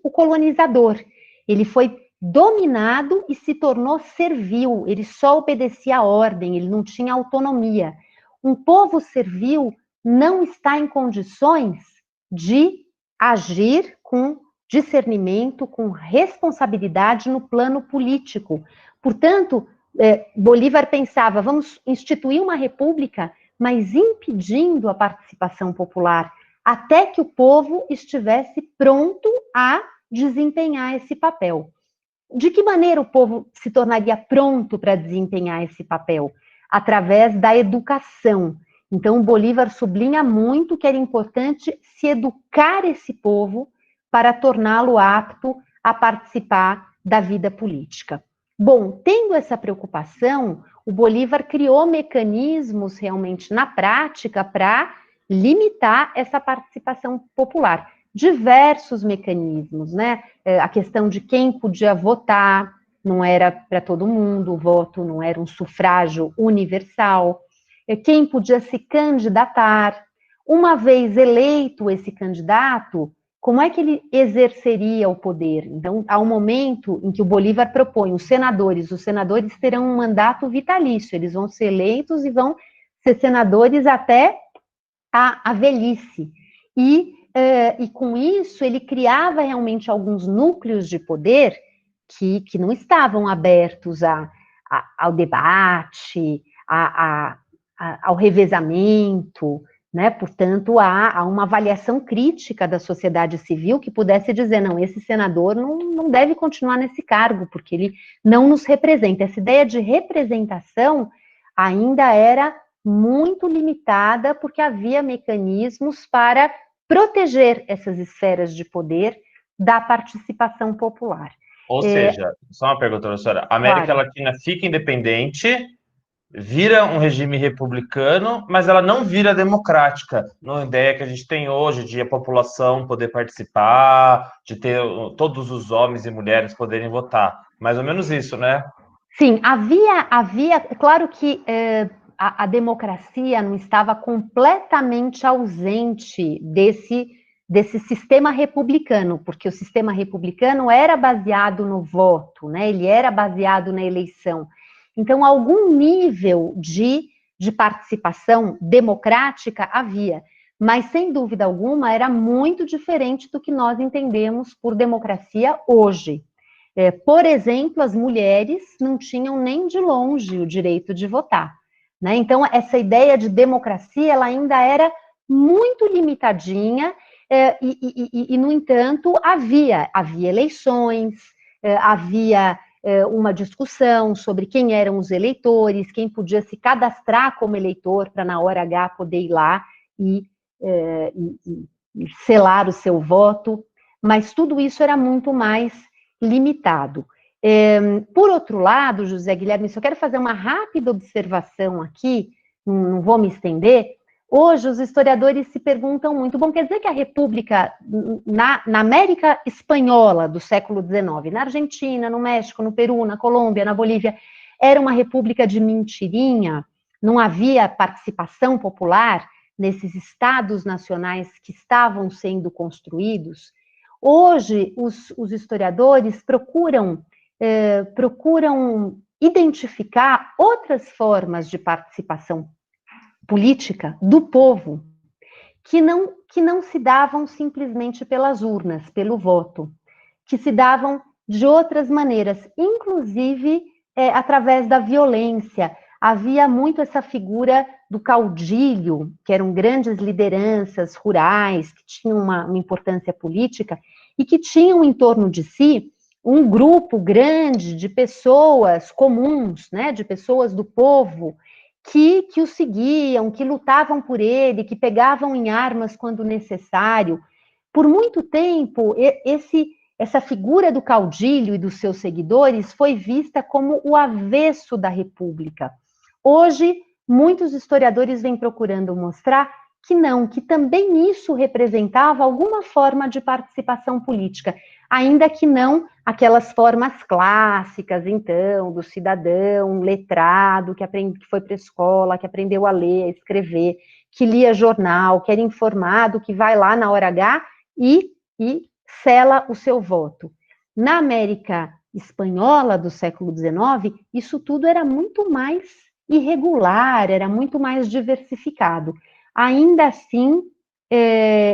o colonizador. Ele foi dominado e se tornou servil, ele só obedecia a ordem, ele não tinha autonomia. Um povo servil não está em condições de agir com discernimento, com responsabilidade no plano político. Portanto, Bolívar pensava, vamos instituir uma república, mas impedindo a participação popular, até que o povo estivesse pronto a desempenhar esse papel. De que maneira o povo se tornaria pronto para desempenhar esse papel? Através da educação. Então, o Bolívar sublinha muito que era importante se educar esse povo para torná-lo apto a participar da vida política. Bom, tendo essa preocupação, o Bolívar criou mecanismos realmente na prática para limitar essa participação popular. Diversos mecanismos, né? A questão de quem podia votar, não era para todo mundo, o voto não era um sufrágio universal. Quem podia se candidatar. Uma vez eleito esse candidato, como é que ele exerceria o poder? Então, há um momento em que o Bolívar propõe os senadores terão um mandato vitalício, eles vão ser eleitos e vão ser senadores até a velhice. E com isso, ele criava realmente alguns núcleos de poder que não estavam abertos ao debate, ao revezamento, né? Portanto, há uma avaliação crítica da sociedade civil que pudesse dizer, não, esse senador não deve continuar nesse cargo, porque ele não nos representa. Essa ideia de representação ainda era muito limitada, porque havia mecanismos para proteger essas esferas de poder da participação popular. Ou seja, só uma pergunta, professora, a América Latina fica independente, vira um regime republicano, mas ela não vira democrática, na ideia que a gente tem hoje de a população poder participar, de ter todos os homens e mulheres poderem votar. Mais ou menos isso, né? Sim, havia claro que a democracia não estava completamente ausente desse sistema republicano, porque o sistema republicano era baseado no voto, né? Ele era baseado na eleição. Então, algum nível de participação democrática havia, mas, sem dúvida alguma, era muito diferente do que nós entendemos por democracia hoje. Por exemplo, as mulheres não tinham nem de longe o direito de votar, né? Então, essa ideia de democracia, ela ainda era muito limitadinha, e, no entanto, havia eleições, havia uma discussão sobre quem eram os eleitores, quem podia se cadastrar como eleitor para, na hora H, poder ir lá e selar o seu voto, mas tudo isso era muito mais limitado. Por outro lado, José Guilherme, só quero fazer uma rápida observação aqui, não vou me estender. Hoje, os historiadores se perguntam muito, bom, quer dizer que a República, na América Espanhola do século XIX, na Argentina, no México, no Peru, na Colômbia, na Bolívia, era uma república de mentirinha? Não havia participação popular nesses estados nacionais que estavam sendo construídos? Hoje, os historiadores procuram identificar outras formas de participação política do povo que não se davam simplesmente pelas urnas, pelo voto, que se davam de outras maneiras, inclusive através da violência. Havia muito essa figura do caudilho, que eram grandes lideranças rurais, que tinham uma importância política, e que tinham em torno de si um grupo grande de pessoas comuns, né, de pessoas do povo, que o seguiam, que lutavam por ele, que pegavam em armas quando necessário. Por muito tempo, essa figura do caudilho e dos seus seguidores foi vista como o avesso da República. Hoje, muitos historiadores vêm procurando mostrar que não, que também isso representava alguma forma de participação política, ainda que não aquelas formas clássicas, então, do cidadão letrado, que foi para a escola, que aprendeu a ler, a escrever, que lia jornal, que era informado, que vai lá na hora H e sela o seu voto. Na América Espanhola do século XIX, isso tudo era muito mais irregular, era muito mais diversificado. Ainda assim,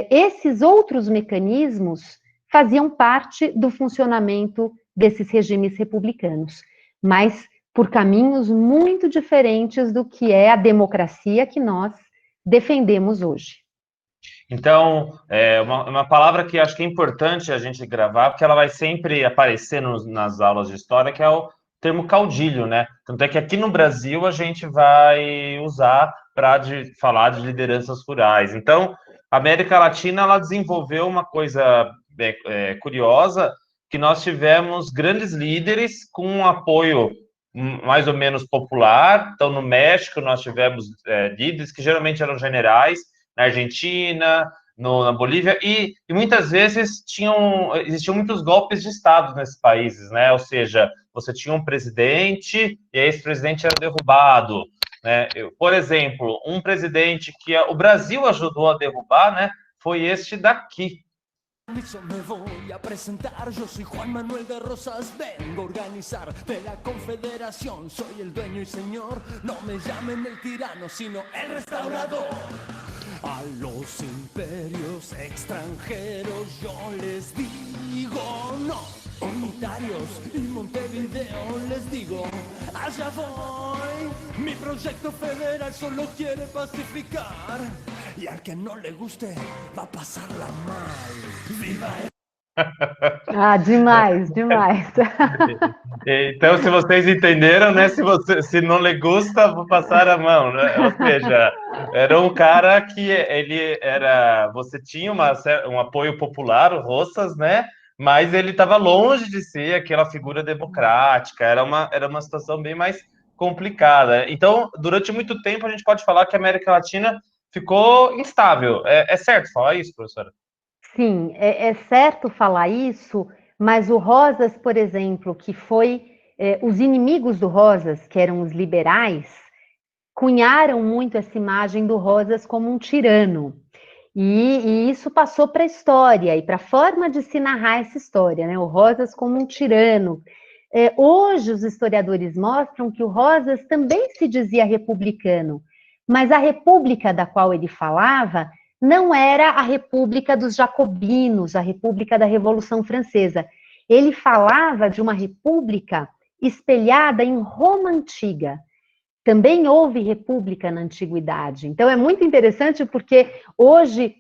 esses outros mecanismos faziam parte do funcionamento desses regimes republicanos, mas por caminhos muito diferentes do que é a democracia que nós defendemos hoje. Então, uma palavra que acho que é importante a gente gravar, porque ela vai sempre aparecer nas aulas de história, que é o termo caudilho, né? Tanto é que aqui no Brasil a gente vai usar para falar de lideranças rurais. Então, a América Latina, ela desenvolveu uma coisa curiosa, que nós tivemos grandes líderes com um apoio mais ou menos popular. Então, no México, nós tivemos líderes que geralmente eram generais. na Argentina, na Bolívia, e muitas vezes existiam muitos golpes de Estado nesses países, né? Ou seja, você tinha um presidente e esse presidente era derrubado, né? Por exemplo, um presidente que o Brasil ajudou a derrubar, né? Foi este daqui. Me voy a presentar, yo soy Juan Manuel de Rosas, vengo a organizar de la Confederación, soy el dueño y señor, no me llamen el tirano, sino el restaurador. A los imperios extranjeros yo les digo no, unitarios y Montevideo les digo, allá voy, mi proyecto federal solo quiere pacificar, y al que no le guste va a pasarla mal. ¡Viva el... Ah, demais, demais. Então, se vocês entenderam, né? Se não lhe gusta, vou passar a mão, né? Ou seja, era um cara que você tinha um apoio popular, o Rosas, né? Mas ele estava longe de ser aquela figura democrática, era uma situação bem mais complicada. Então, durante muito tempo, a gente pode falar que a América Latina ficou instável. É certo falar isso, professora? Sim, é certo falar isso, mas o Rosas, por exemplo, que foi... os inimigos do Rosas, que eram os liberais, cunharam muito essa imagem do Rosas como um tirano. E isso passou para a história e para a forma de se narrar essa história, né? O Rosas como um tirano. Hoje, os historiadores mostram que o Rosas também se dizia republicano, mas a república da qual ele falava não era a república dos jacobinos, a república da Revolução Francesa. Ele falava de uma república espelhada em Roma Antiga. Também houve república na antiguidade. Então, é muito interessante porque hoje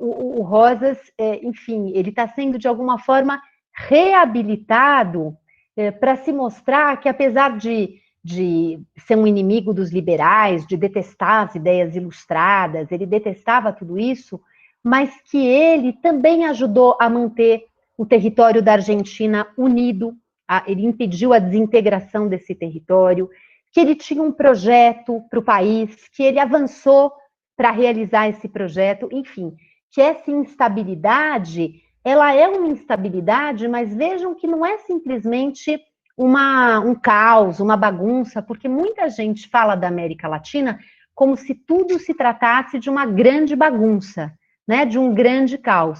o Rosas, enfim, ele está sendo, de alguma forma, reabilitado para se mostrar que, apesar de ser um inimigo dos liberais, de detestar as ideias ilustradas, ele detestava tudo isso, mas que ele também ajudou a manter o território da Argentina unido, ele impediu a desintegração desse território, que ele tinha um projeto para o país, que ele avançou para realizar esse projeto, enfim, que essa instabilidade, ela é uma instabilidade, mas vejam que não é simplesmente um caos, uma bagunça, porque muita gente fala da América Latina como se tudo se tratasse de uma grande bagunça, né, de um grande caos.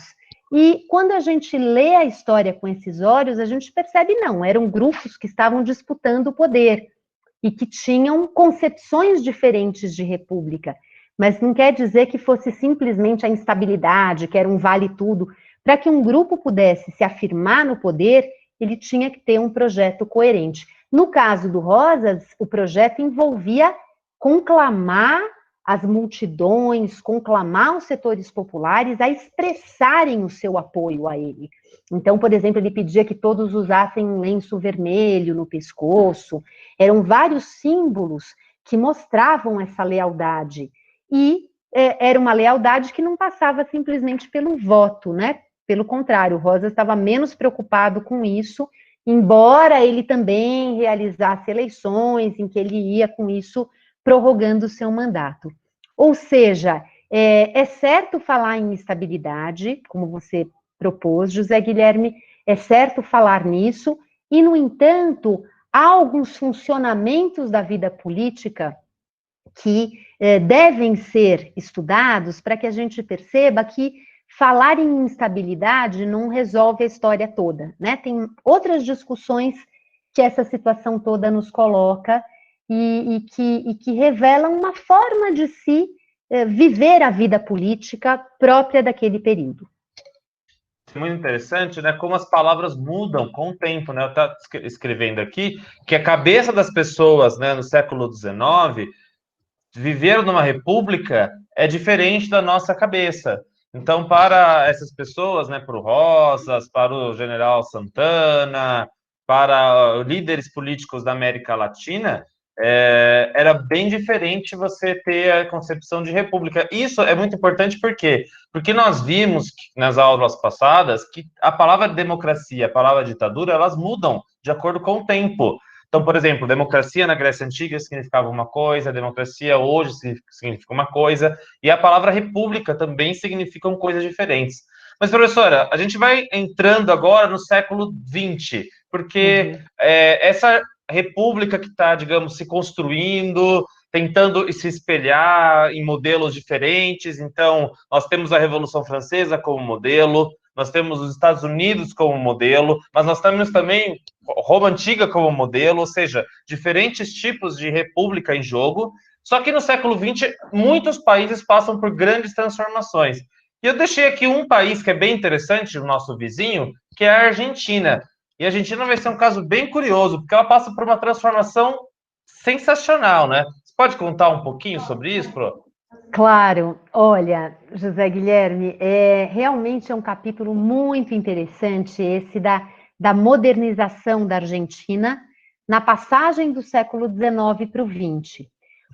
E quando a gente lê a história com esses olhos, a gente percebe, não, eram grupos que estavam disputando o poder, e que tinham concepções diferentes de república, mas não quer dizer que fosse simplesmente a instabilidade, que era um vale-tudo. Para que um grupo pudesse se afirmar no poder, ele tinha que ter um projeto coerente. No caso do Rosas, o projeto envolvia conclamar as multidões, conclamar os setores populares a expressarem o seu apoio a ele. Então, por exemplo, ele pedia que todos usassem um lenço vermelho no pescoço. Eram vários símbolos que mostravam essa lealdade. E era uma lealdade que não passava simplesmente pelo voto, né? Pelo contrário, o Rosas estava menos preocupado com isso, embora ele também realizasse eleições em que ele ia com isso prorrogando o seu mandato. Ou seja, é certo falar em estabilidade, como você propôs, José Guilherme, é certo falar nisso, e, no entanto, há alguns funcionamentos da vida política que devem ser estudados para que a gente perceba que falar em instabilidade não resolve a história toda, né? Tem outras discussões que essa situação toda nos coloca e que revelam uma forma de se viver a vida política própria daquele período. Muito interessante, né? Como as palavras mudam com o tempo, né? Eu estava escrevendo aqui que a cabeça das pessoas, né, no século XIX, viver numa república é diferente da nossa cabeça. Então, para essas pessoas, né, para o Rosas, para o general Santana, para líderes políticos da América Latina, era bem diferente você ter a concepção de república. Isso é muito importante porque nós vimos nas aulas passadas que a palavra democracia, a palavra ditadura, elas mudam de acordo com o tempo. Então, por exemplo, democracia na Grécia Antiga significava uma coisa, democracia hoje significa uma coisa, e a palavra república também significam coisas diferentes. Mas, professora, a gente vai entrando agora no século XX, porque essa república que está, digamos, se construindo, tentando se espelhar em modelos diferentes. Então, nós temos a Revolução Francesa como modelo, nós temos os Estados Unidos como modelo, mas nós temos também Roma Antiga como modelo, ou seja, diferentes tipos de república em jogo. Só que no século XX, muitos países passam por grandes transformações. E eu deixei aqui um país que é bem interessante, o nosso vizinho, que é a Argentina. E a Argentina vai ser um caso bem curioso, porque ela passa por uma transformação sensacional, né? Você pode contar um pouquinho sobre isso, Pro? Claro, olha, José Guilherme, realmente é um capítulo muito interessante esse da modernização da Argentina na passagem do século XIX para o XX.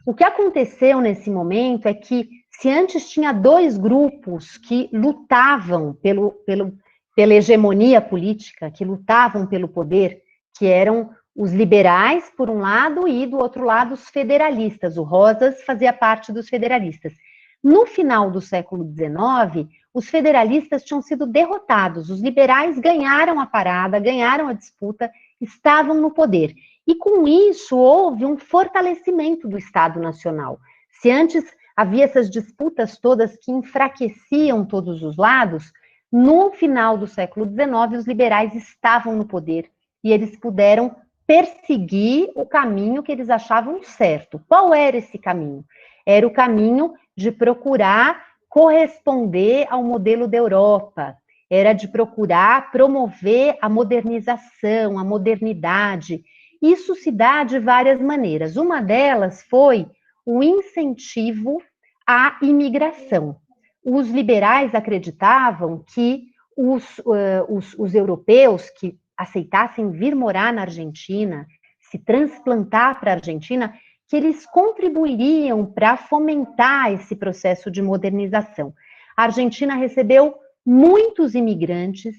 O que aconteceu nesse momento é que, se antes tinha dois grupos que lutavam pela hegemonia política, que lutavam pelo poder, que eram os liberais, por um lado, e do outro lado, os federalistas. O Rosas fazia parte dos federalistas. No final do século XIX, os federalistas tinham sido derrotados. Os liberais ganharam a parada, ganharam a disputa, estavam no poder. E com isso, houve um fortalecimento do Estado Nacional. Se antes havia essas disputas todas que enfraqueciam todos os lados, no final do século XIX, os liberais estavam no poder e eles puderam perseguir o caminho que eles achavam certo. Qual era esse caminho? Era o caminho de procurar corresponder ao modelo da Europa, era de procurar promover a modernização, a modernidade. Isso se dá de várias maneiras. Uma delas foi o incentivo à imigração. Os liberais acreditavam que os europeus que aceitassem vir morar na Argentina, se transplantar para a Argentina, que eles contribuiriam para fomentar esse processo de modernização. A Argentina recebeu muitos imigrantes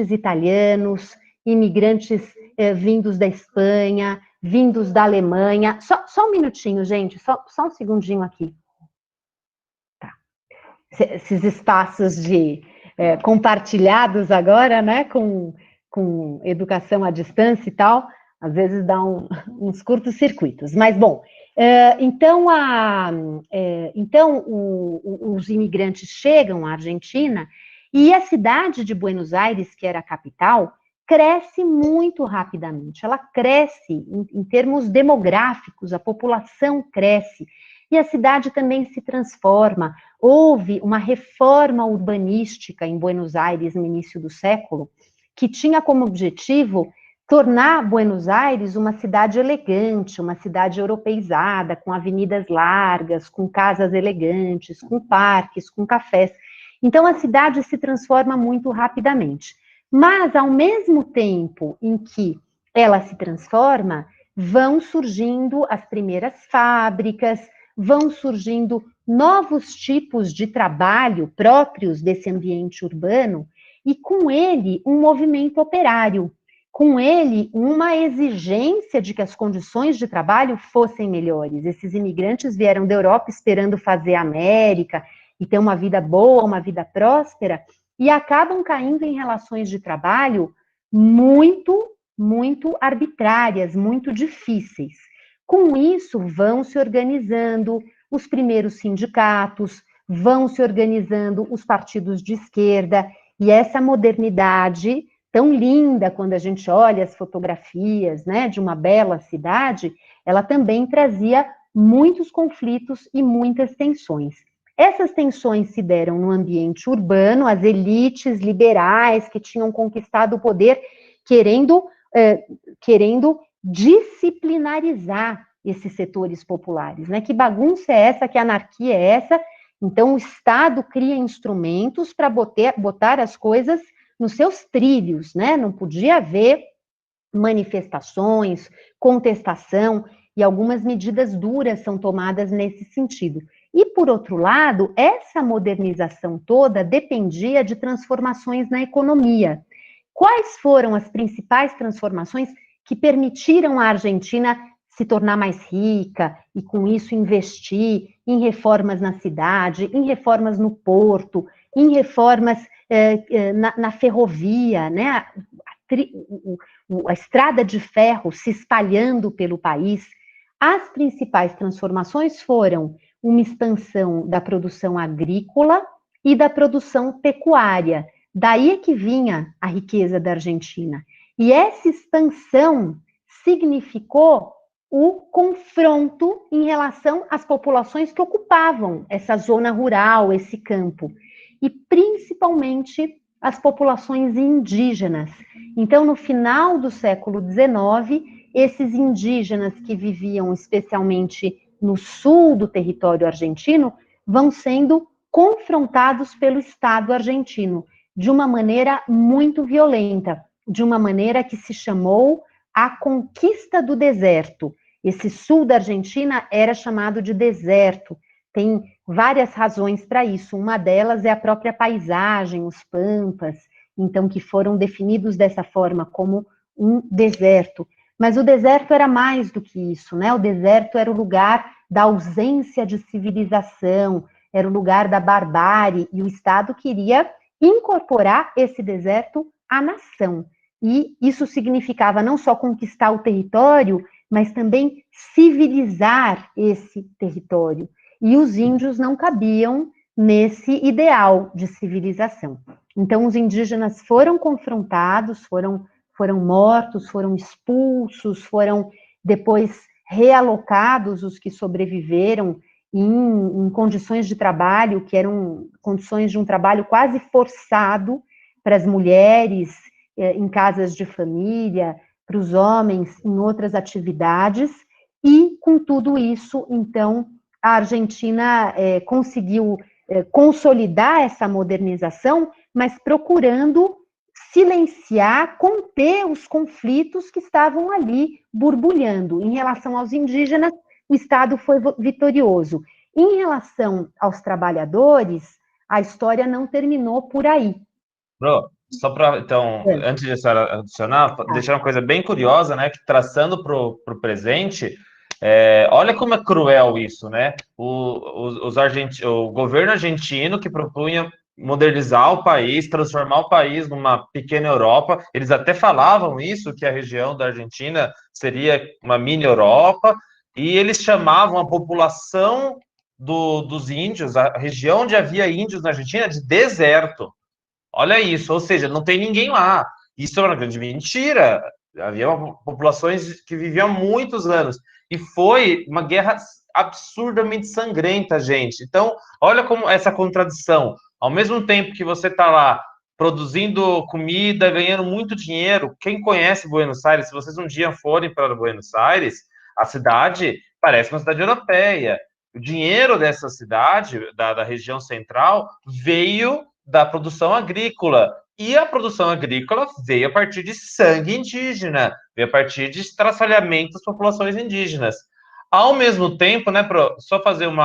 italianos, imigrantes vindos da Espanha, vindos da Alemanha. Só um minutinho, gente, só um segundinho aqui. Tá. Esses espaços compartilhados agora, né, com educação à distância e tal, às vezes dá uns curtos-circuitos. Mas, bom, então os imigrantes chegam à Argentina e a cidade de Buenos Aires, que era a capital, cresce muito rapidamente. Ela cresce em termos demográficos, a população cresce. E a cidade também se transforma. Houve uma reforma urbanística em Buenos Aires no início do século, que tinha como objetivo tornar Buenos Aires uma cidade elegante, uma cidade europeizada, com avenidas largas, com casas elegantes, com parques, com cafés. Então, a cidade se transforma muito rapidamente. Mas, ao mesmo tempo em que ela se transforma, vão surgindo as primeiras fábricas, vão surgindo novos tipos de trabalho próprios desse ambiente urbano, e com ele um movimento operário, com ele uma exigência de que as condições de trabalho fossem melhores. Esses imigrantes vieram da Europa esperando fazer a América e ter uma vida boa, uma vida próspera, e acabam caindo em relações de trabalho muito arbitrárias, muito difíceis. Com isso, vão se organizando os primeiros sindicatos, vão se organizando os partidos de esquerda, e essa modernidade tão linda, quando a gente olha as fotografias, né, de uma bela cidade, ela também trazia muitos conflitos e muitas tensões. Essas tensões se deram no ambiente urbano, as elites liberais que tinham conquistado o poder, querendo disciplinarizar esses setores populares, né? Que bagunça é essa, que anarquia é essa? Então, o Estado cria instrumentos para botar as coisas nos seus trilhos, né? Não podia haver manifestações, contestação, e algumas medidas duras são tomadas nesse sentido. E, por outro lado, essa modernização toda dependia de transformações na economia. Quais foram as principais transformações que permitiram à Argentina se tornar mais rica e, com isso, investir em reformas na cidade, em reformas no porto, em reformas na ferrovia, né? A estrada de ferro se espalhando pelo país. As principais transformações foram uma expansão da produção agrícola e da produção pecuária. Daí é que vinha a riqueza da Argentina. E essa expansão significou o confronto em relação às populações que ocupavam essa zona rural, esse campo, e principalmente as populações indígenas. Então, no final do século XIX, esses indígenas que viviam especialmente no sul do território argentino vão sendo confrontados pelo Estado argentino de uma maneira muito violenta, de uma maneira que se chamou a conquista do deserto. Esse sul da Argentina era chamado de deserto. Tem várias razões para isso. Uma delas é a própria paisagem, os pampas, então, que foram definidos dessa forma, como um deserto. Mas o deserto era mais do que isso, né? O deserto era o lugar da ausência de civilização, era o lugar da barbárie, e o Estado queria incorporar esse deserto à nação. E isso significava não só conquistar o território, mas também civilizar esse território. E os índios não cabiam nesse ideal de civilização. Então, os indígenas foram confrontados, foram mortos, foram expulsos, foram depois realocados, os que sobreviveram, em condições de trabalho, que eram condições de um trabalho quase forçado para as mulheres, em casas de família, para os homens em outras atividades, e com tudo isso, então, a Argentina conseguiu consolidar essa modernização, mas procurando silenciar, conter os conflitos que estavam ali borbulhando. Em relação aos indígenas, o Estado foi vitorioso. Em relação aos trabalhadores, a história não terminou por aí. Bro, só para, então, antes de a senhora adicionar, deixar uma coisa bem curiosa, né, que traçando para o presente, olha como é cruel isso, né? O governo argentino que propunha modernizar o país, transformar o país numa pequena Europa, eles até falavam isso, que a região da Argentina seria uma mini Europa, e eles chamavam a população dos índios, a região onde havia índios na Argentina, de deserto. Olha isso, ou seja, não tem ninguém lá. Isso é uma grande mentira. Havia populações que viviam há muitos anos. E foi uma guerra absurdamente sangrenta, gente. Então, olha como essa contradição. Ao mesmo tempo que você está lá produzindo comida, ganhando muito dinheiro, quem conhece Buenos Aires, se vocês um dia forem para Buenos Aires, a cidade parece uma cidade europeia. O dinheiro dessa cidade, da região central, veio da produção agrícola. E a produção agrícola veio a partir de sangue indígena, veio a partir de estraçalhamento das populações indígenas. Ao mesmo tempo, né, só fazer um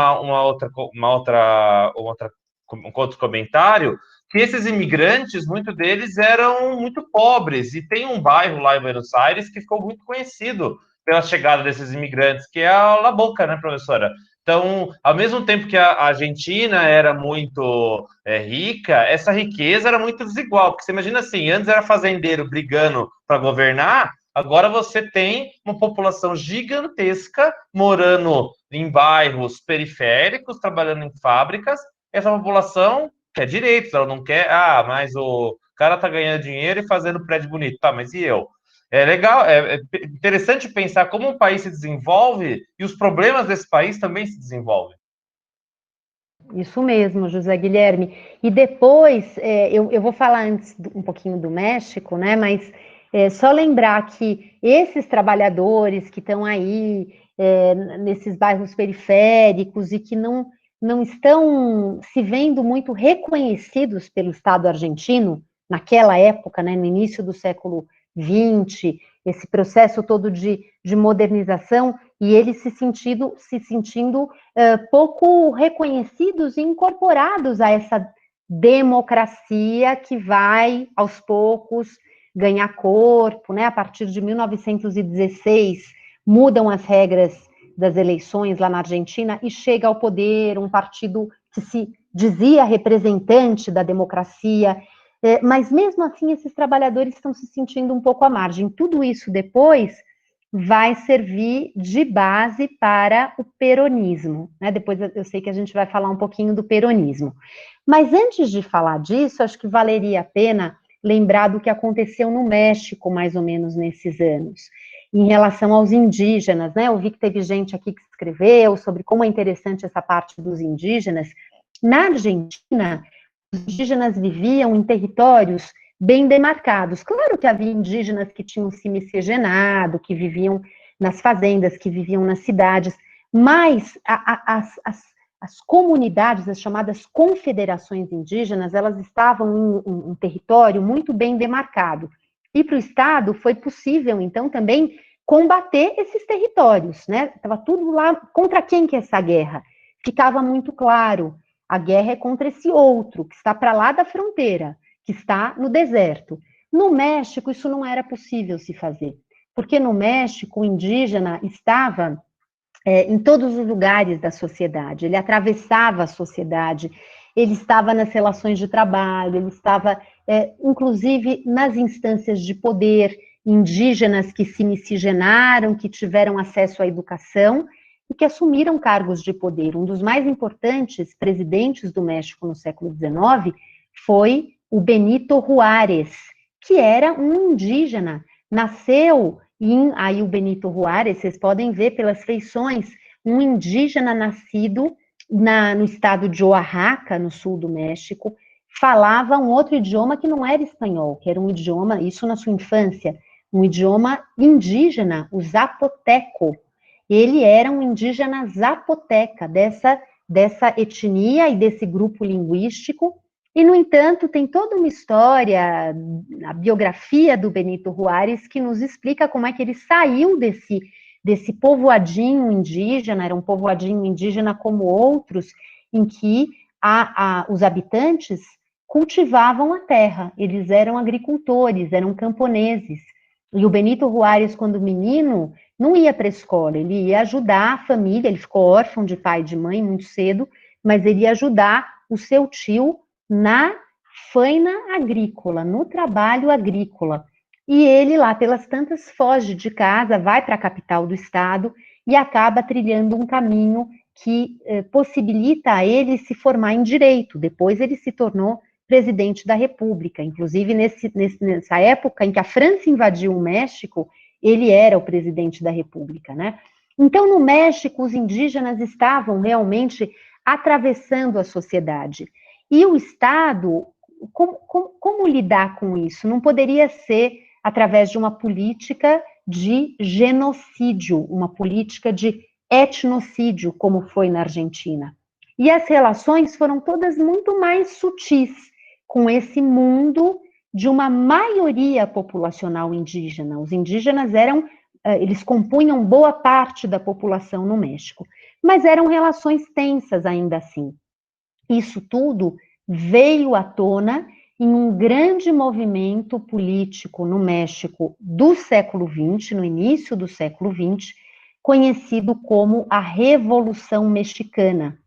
outro comentário, que esses imigrantes, muitos deles eram muito pobres, e tem um bairro lá em Buenos Aires que ficou muito conhecido pela chegada desses imigrantes, que é a La Boca, né, professora? Então, ao mesmo tempo que a Argentina era muito rica, essa riqueza era muito desigual, porque você imagina assim, antes era fazendeiro brigando para governar, agora você tem uma população gigantesca morando em bairros periféricos, trabalhando em fábricas, essa população quer direitos, ela não quer, mas o cara tá ganhando dinheiro e fazendo prédio bonito, tá, mas e eu? É legal, é interessante pensar como um país se desenvolve e os problemas desse país também se desenvolvem. Isso mesmo, José Guilherme. E depois, eu vou falar antes um pouquinho do México, né? Mas só lembrar que esses trabalhadores que estão aí nesses bairros periféricos e que não estão se vendo muito reconhecidos pelo Estado argentino, naquela época, né, no início do século XX, esse processo todo de modernização, e eles se sentindo pouco reconhecidos e incorporados a essa democracia que vai, aos poucos, ganhar corpo, né? A partir de 1916, mudam as regras das eleições lá na Argentina e chega ao poder um partido que se dizia representante da democracia, mas mesmo assim esses trabalhadores estão se sentindo um pouco à margem. Tudo isso depois vai servir de base para o peronismo, né? Depois eu sei que a gente vai falar um pouquinho do peronismo. Mas antes de falar disso, acho que valeria a pena lembrar do que aconteceu no México, mais ou menos nesses anos, em relação aos indígenas, né? Eu vi que teve gente aqui que escreveu sobre como é interessante essa parte dos indígenas. Na Argentina, os indígenas viviam em territórios bem demarcados. Claro que havia indígenas que tinham se miscigenado, que viviam nas fazendas, que viviam nas cidades, mas as comunidades, as chamadas confederações indígenas, elas estavam em um território muito bem demarcado. E para o Estado foi possível, então, também combater esses territórios, né? Estava tudo lá. Contra quem que é essa guerra? Ficava muito claro. A guerra é contra esse outro, que está para lá da fronteira, que está no deserto. No México, isso não era possível se fazer, porque no México, o indígena estava em todos os lugares da sociedade, ele atravessava a sociedade, ele estava nas relações de trabalho, ele estava, inclusive, nas instâncias de poder, indígenas que se miscigenaram, que tiveram acesso à educação e que assumiram cargos de poder. Um dos mais importantes presidentes do México no século XIX foi o Benito Juárez, que era um indígena, nasceu aí o Benito Juárez, vocês podem ver pelas feições, um indígena nascido no estado de Oaxaca, no sul do México, falava um outro idioma que não era espanhol, que era um idioma, isso na sua infância, um idioma indígena, o zapoteco. Ele era um indígena zapoteca, dessa etnia e desse grupo linguístico, e, no entanto, tem toda uma história, a biografia do Benito Juárez, que nos explica como é que ele saiu desse povoadinho indígena, era um povoadinho indígena como outros, em que os habitantes cultivavam a terra, eles eram agricultores, eram camponeses. E o Benito Juárez, quando menino, não ia para a escola, ele ia ajudar a família, ele ficou órfão de pai e de mãe muito cedo, mas ele ia ajudar o seu tio na faina agrícola, no trabalho agrícola. E ele lá, pelas tantas, foge de casa, vai para a capital do estado e acaba trilhando um caminho que possibilita a ele se formar em direito. Depois ele se tornou presidente da República. Inclusive, nessa época em que a França invadiu o México, ele era o presidente da República, né? Então, no México, os indígenas estavam realmente atravessando a sociedade. E o Estado, como lidar com isso? Não poderia ser através de uma política de genocídio, uma política de etnocídio, como foi na Argentina. E as relações foram todas muito mais sutis com esse mundo de uma maioria populacional indígena. Os indígenas eles compunham boa parte da população no México, mas eram relações tensas ainda assim. Isso tudo veio à tona em um grande movimento político no México do século XX, no início do século XX, conhecido como a Revolução Mexicana.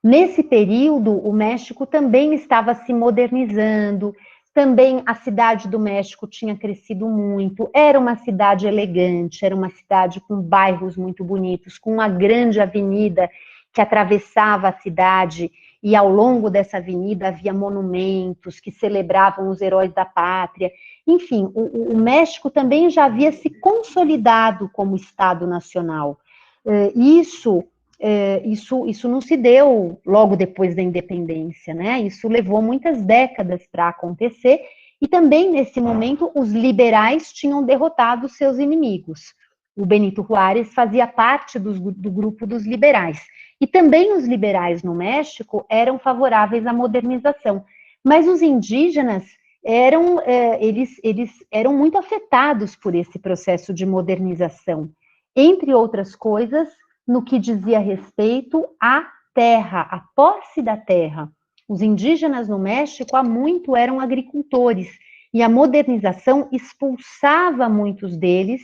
Nesse período, o México também estava se modernizando, também a cidade do México tinha crescido muito, era uma cidade elegante, era uma cidade com bairros muito bonitos, com uma grande avenida que atravessava a cidade, e ao longo dessa avenida havia monumentos que celebravam os heróis da pátria. Enfim, o México também já havia se consolidado como Estado nacional. Isso não se deu logo depois da independência, né? Isso levou muitas décadas para acontecer, e também, nesse momento, os liberais tinham derrotado seus inimigos. O Benito Juárez fazia parte do grupo dos liberais. E também os liberais no México eram favoráveis à modernização. Mas os indígenas eles eram muito afetados por esse processo de modernização. Entre outras coisas, no que dizia respeito à terra, à posse da terra. Os indígenas no México há muito eram agricultores, e a modernização expulsava muitos deles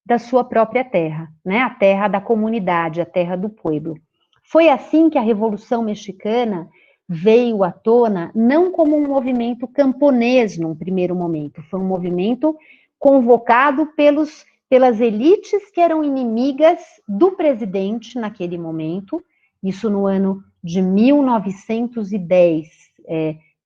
da sua própria terra, né? A terra da comunidade, a terra do pueblo. Foi assim que a Revolução Mexicana veio à tona, não como um movimento camponês num primeiro momento, foi um movimento convocado pelas elites que eram inimigas do presidente naquele momento, isso no ano de 1910,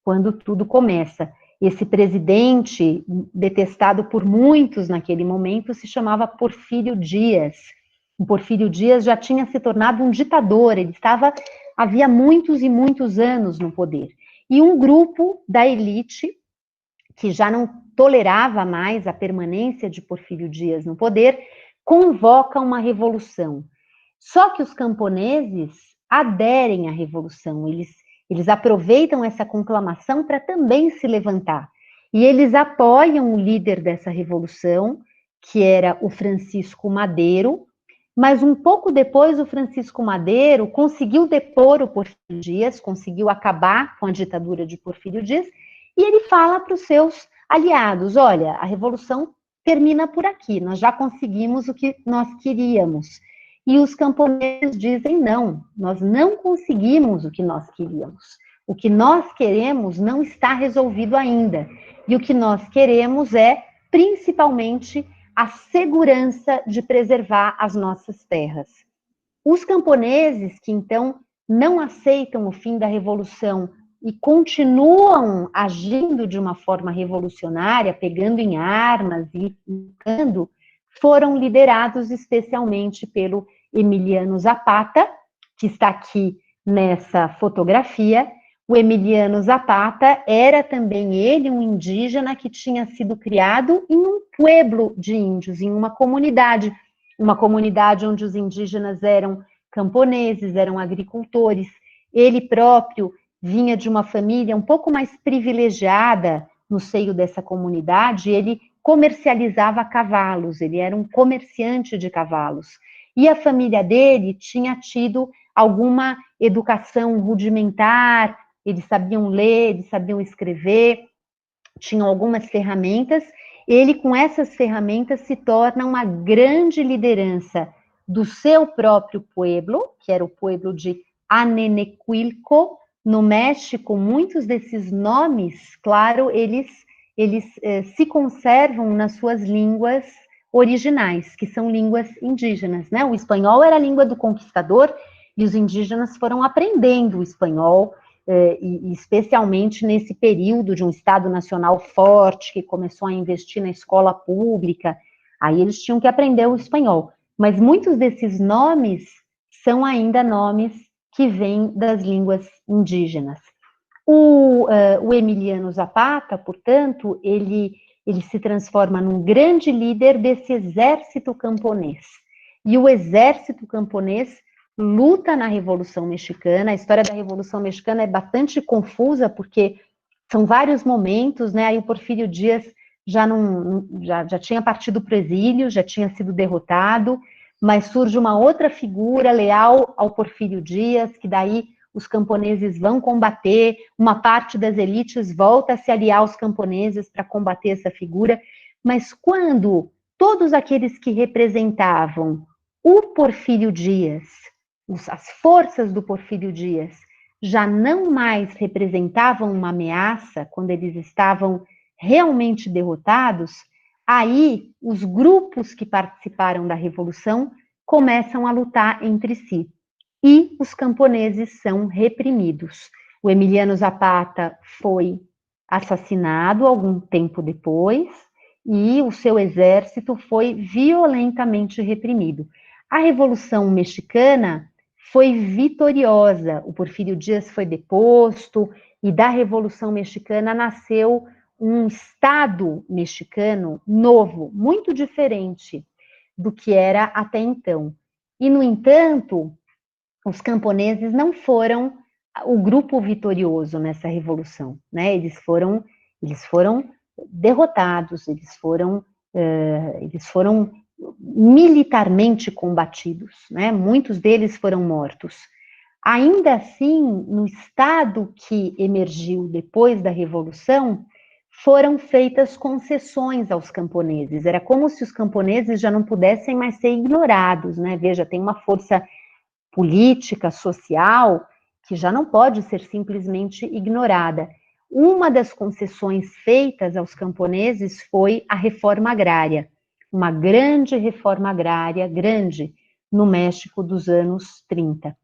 quando tudo começa. Esse presidente, detestado por muitos naquele momento, se chamava Porfírio Dias. O Porfírio Dias já tinha se tornado um ditador, ele estava havia muitos e muitos anos no poder. E um grupo da elite, que já não tolerava mais a permanência de Porfírio Dias no poder, convoca uma revolução. Só que os camponeses aderem à revolução, eles aproveitam essa conclamação para também se levantar. E eles apoiam o líder dessa revolução, que era o Francisco Madero, mas um pouco depois o Francisco Madero conseguiu depor o Porfírio Dias, conseguiu acabar com a ditadura de Porfírio Dias, e ele fala para os seus aliados, olha, a revolução termina por aqui, nós já conseguimos o que nós queríamos. E os camponeses dizem, não, nós não conseguimos o que nós queríamos. O que nós queremos não está resolvido ainda. E o que nós queremos é, principalmente, a segurança de preservar as nossas terras. Os camponeses, que então não aceitam o fim da revolução e continuam agindo de uma forma revolucionária, pegando em armas e lutando, foram liderados especialmente pelo Emiliano Zapata, que está aqui nessa fotografia. O Emiliano Zapata era também ele um indígena que tinha sido criado em um pueblo de índios, em uma comunidade onde os indígenas eram camponeses, eram agricultores. Ele próprio vinha de uma família um pouco mais privilegiada no seio dessa comunidade, ele comercializava cavalos, ele era um comerciante de cavalos. E a família dele tinha tido alguma educação rudimentar, eles sabiam ler, eles sabiam escrever, tinham algumas ferramentas. Ele, com essas ferramentas, se torna uma grande liderança do seu próprio pueblo, que era o pueblo de Anenecuilco, no México. Muitos desses nomes, claro, eles se conservam nas suas línguas originais, que são línguas indígenas, né? O espanhol era a língua do conquistador, e os indígenas foram aprendendo o espanhol, e especialmente nesse período de um Estado Nacional forte, que começou a investir na escola pública, aí eles tinham que aprender o espanhol. Mas muitos desses nomes são ainda nomes que vêm das línguas indígenas. O Emiliano Zapata, portanto, ele se transforma num grande líder desse exército camponês. E o exército camponês luta na Revolução Mexicana. A história da Revolução Mexicana é bastante confusa, porque são vários momentos, né? Aí o Porfírio Dias já tinha partido para o exílio, já tinha sido derrotado, mas surge uma outra figura leal ao Porfírio Dias, que daí os camponeses vão combater, uma parte das elites volta a se aliar aos camponeses para combater essa figura, mas quando todos aqueles que representavam o Porfírio Dias, as forças do Porfírio Dias, já não mais representavam uma ameaça, quando eles estavam realmente derrotados, aí os grupos que participaram da Revolução começam a lutar entre si. E os camponeses são reprimidos. O Emiliano Zapata foi assassinado algum tempo depois, e o seu exército foi violentamente reprimido. A Revolução Mexicana foi vitoriosa, o Porfírio Dias foi deposto, e da Revolução Mexicana nasceu um Estado mexicano novo, muito diferente do que era até então. E, no entanto, os camponeses não foram o grupo vitorioso nessa revolução, né? Eles foram derrotados, eles foram militarmente combatidos, né? Muitos deles foram mortos. Ainda assim, no estado que emergiu depois da revolução, foram feitas concessões aos camponeses. Era como se os camponeses já não pudessem mais ser ignorados, né? Veja, tem uma força política, social, que já não pode ser simplesmente ignorada. Uma das concessões feitas aos camponeses foi a reforma agrária, uma grande reforma agrária, grande, no México dos anos 30.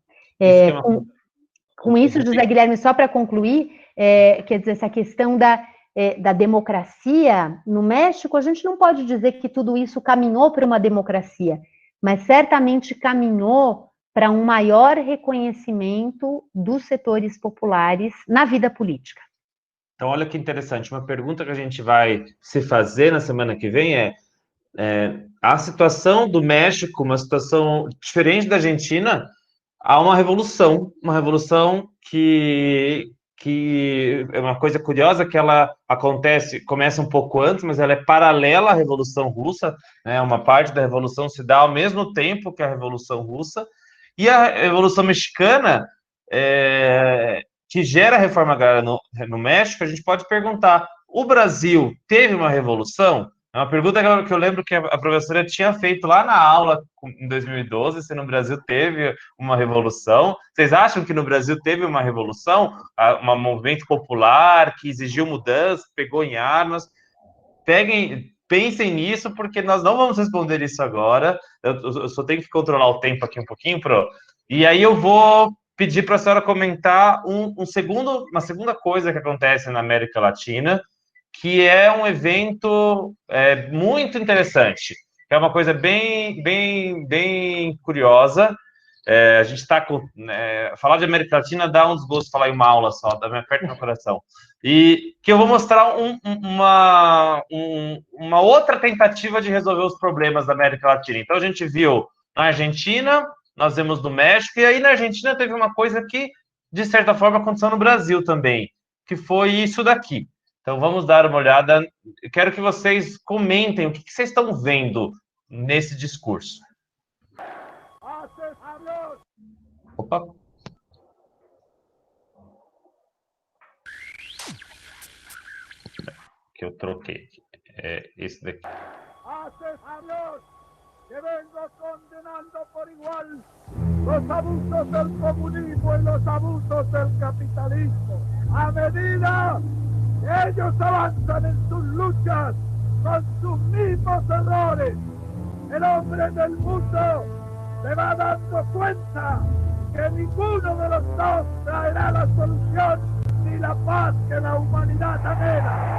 Com isso, José Guilherme, só para concluir, quer dizer, essa questão da democracia no México, a gente não pode dizer que tudo isso caminhou para uma democracia, mas certamente caminhou para um maior reconhecimento dos setores populares na vida política. Então, olha que interessante, uma pergunta que a gente vai se fazer na semana que vem é a situação do México, uma situação diferente da Argentina, há uma revolução que é uma coisa curiosa, que ela começa um pouco antes, mas ela é paralela à Revolução Russa, né? Uma parte da Revolução se dá ao mesmo tempo que a Revolução Russa, e a Revolução Mexicana, que gera a reforma agrária no México, a gente pode perguntar, o Brasil teve uma revolução? É uma pergunta que eu lembro que a professora tinha feito lá na aula em 2012, se no Brasil teve uma revolução. Vocês acham que no Brasil teve uma revolução? Um movimento popular que exigiu mudança, pegou em armas? Pensem nisso, porque nós não vamos responder isso agora. Eu só tenho que controlar o tempo aqui um pouquinho, Pro. E aí eu vou pedir para a senhora comentar uma segunda coisa que acontece na América Latina, que é um evento muito interessante, é uma coisa bem curiosa. A gente está com... falar de América Latina dá um desgosto falar em uma aula só, dá me aperta no coração. E que eu vou mostrar uma outra tentativa de resolver os problemas da América Latina. Então, a gente viu na Argentina, nós vemos no México, e aí na Argentina teve uma coisa que, de certa forma, aconteceu no Brasil também, que foi isso daqui. Então, vamos dar uma olhada. Eu quero que vocês comentem o que vocês estão vendo nesse discurso. Opa! Que eu troquei aqui. Esse daqui. Que vengo condenando por igual los abusos del comunismo y los abusos del capitalismo. A medida que ellos avanzan en sus luchas con sus mismos errores, el hombre del mundo se va dando cuenta que ninguno de los dos traerá la solución ni la paz que la humanidad anhela.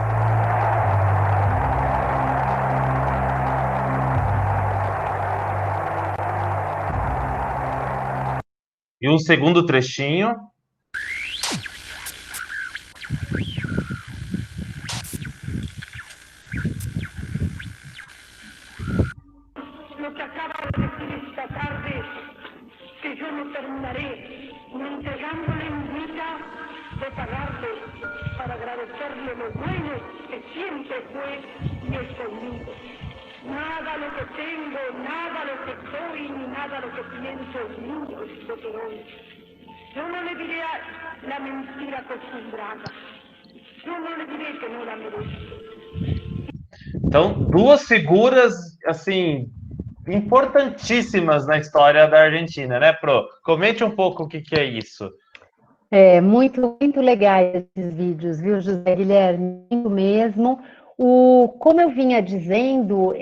E um segundo trechinho. Lo que acaba de decir esta tarde, que yo no terminaré ni entregándole un día de pagarle para agradecerle lo bueno que siempre fue y es conmigo. Nada lo que tengo, nada lo que soy, ni nada lo que pienso es mío, es lo que doy. Yo no le diré la mentira acostumbrada. Yo no le diré que no la merezco. Então, duas figuras, assim, importantíssimas na história da Argentina, né, Pro? Comente um pouco o que é isso. Muito legais esses vídeos, viu, José Guilherme? Muito mesmo. Como eu vinha dizendo,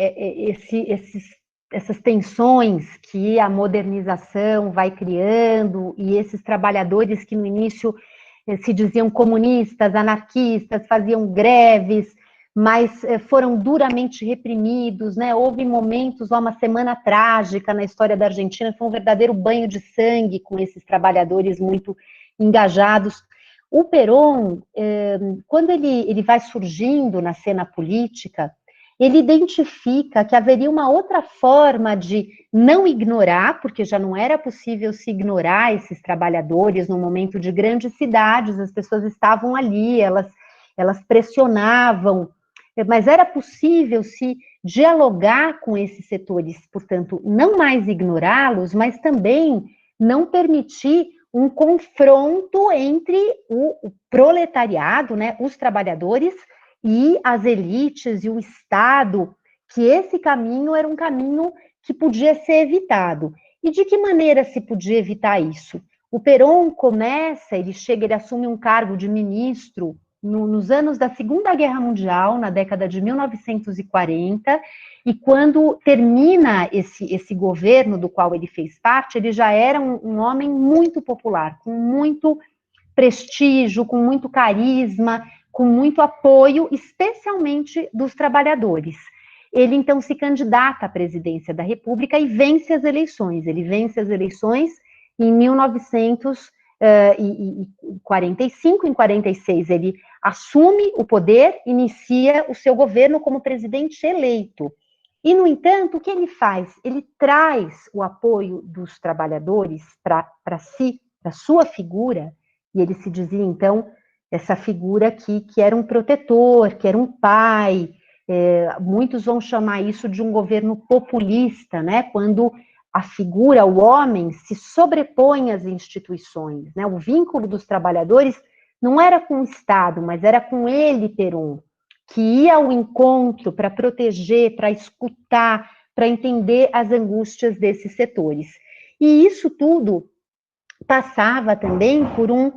essas tensões que a modernização vai criando e esses trabalhadores que no início se diziam comunistas, anarquistas, faziam greves, mas foram duramente reprimidos, né? Houve momentos, uma semana trágica na história da Argentina, foi um verdadeiro banho de sangue com esses trabalhadores muito engajados. O Perón, quando ele vai surgindo na cena política, ele identifica que haveria uma outra forma de não ignorar, porque já não era possível se ignorar esses trabalhadores no momento de grandes cidades, as pessoas estavam ali, elas pressionavam, mas era possível se dialogar com esses setores, portanto, não mais ignorá-los, mas também não permitir um confronto entre o proletariado, né, os trabalhadores, e as elites e o Estado, que esse caminho era um caminho que podia ser evitado. E de que maneira se podia evitar isso? O Perón começa, ele assume um cargo de ministro nos anos da Segunda Guerra Mundial, na década de 1940, e quando termina esse governo do qual ele fez parte, ele já era um homem muito popular, com muito prestígio, com muito carisma, com muito apoio, especialmente dos trabalhadores. Ele, então, se candidata à presidência da República e vence as eleições. Ele vence as eleições em 1945, em 46, ele assume o poder, inicia o seu governo como presidente eleito. E, no entanto, o que ele faz? Ele traz o apoio dos trabalhadores para si, para sua figura, e ele se dizia, então, essa figura que era um protetor, que era um pai. Muitos vão chamar isso de um governo populista, né? Quando a figura, o homem, se sobrepõe às instituições, né? O vínculo dos trabalhadores não era com o Estado, mas era com ele, Perón, que ia ao encontro para proteger, para escutar, para entender as angústias desses setores. E isso tudo passava também por um